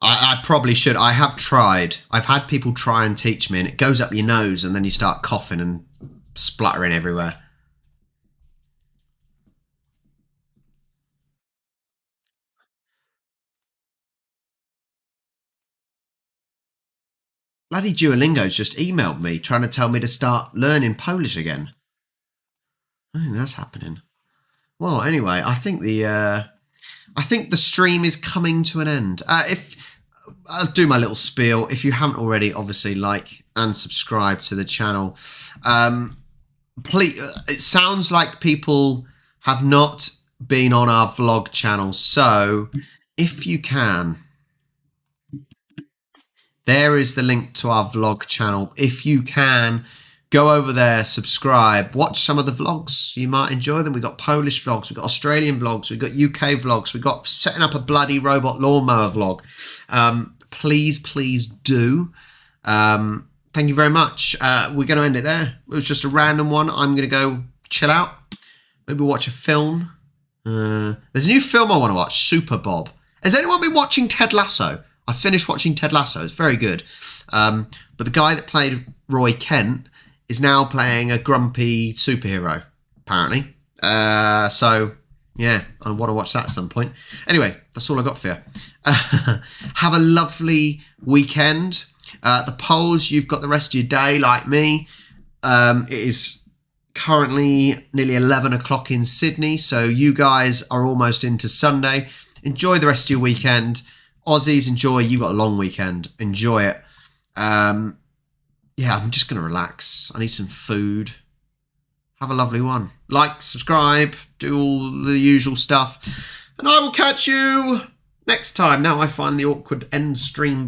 [SPEAKER 1] I probably should. I have tried. I've had people try and teach me, and it goes up your nose, and then you start coughing and spluttering everywhere. Bloody Duolingo's just emailed me trying to tell me to start learning Polish again. I think that's happening. Well, anyway, I think the stream is coming to an end. If I'll do my little spiel. If you haven't already, obviously like and subscribe to the channel. Please, it sounds like people have not been on our vlog channel. So if you can, there is the link to our vlog channel. If you can, go over there, subscribe, watch some of the vlogs. You might enjoy them. We've got Polish vlogs, we've got Australian vlogs, we've got UK vlogs, we've got setting up a bloody robot lawnmower vlog. Please do. Thank you very much. We're going to end it there. It was just a random one. I'm going to go chill out, maybe watch a film. There's a new film I want to watch, Super Bob. Has anyone been watching Ted Lasso? I finished watching Ted Lasso. It's very good. But the guy that played Roy Kent is now playing a grumpy superhero, apparently. So, yeah, I want to watch that at some point. Anyway, that's all I got for you. Have a lovely weekend. The polls, you've got the rest of your day like me. It is currently nearly 11 o'clock in Sydney, so you guys are almost into Sunday. Enjoy the rest of your weekend. Aussies, enjoy. You've got a long weekend. Enjoy it. Yeah, I'm just going to relax. I need some food. Have a lovely one. Like, subscribe, do all the usual stuff. And I will catch you next time. Now I find the awkward end stream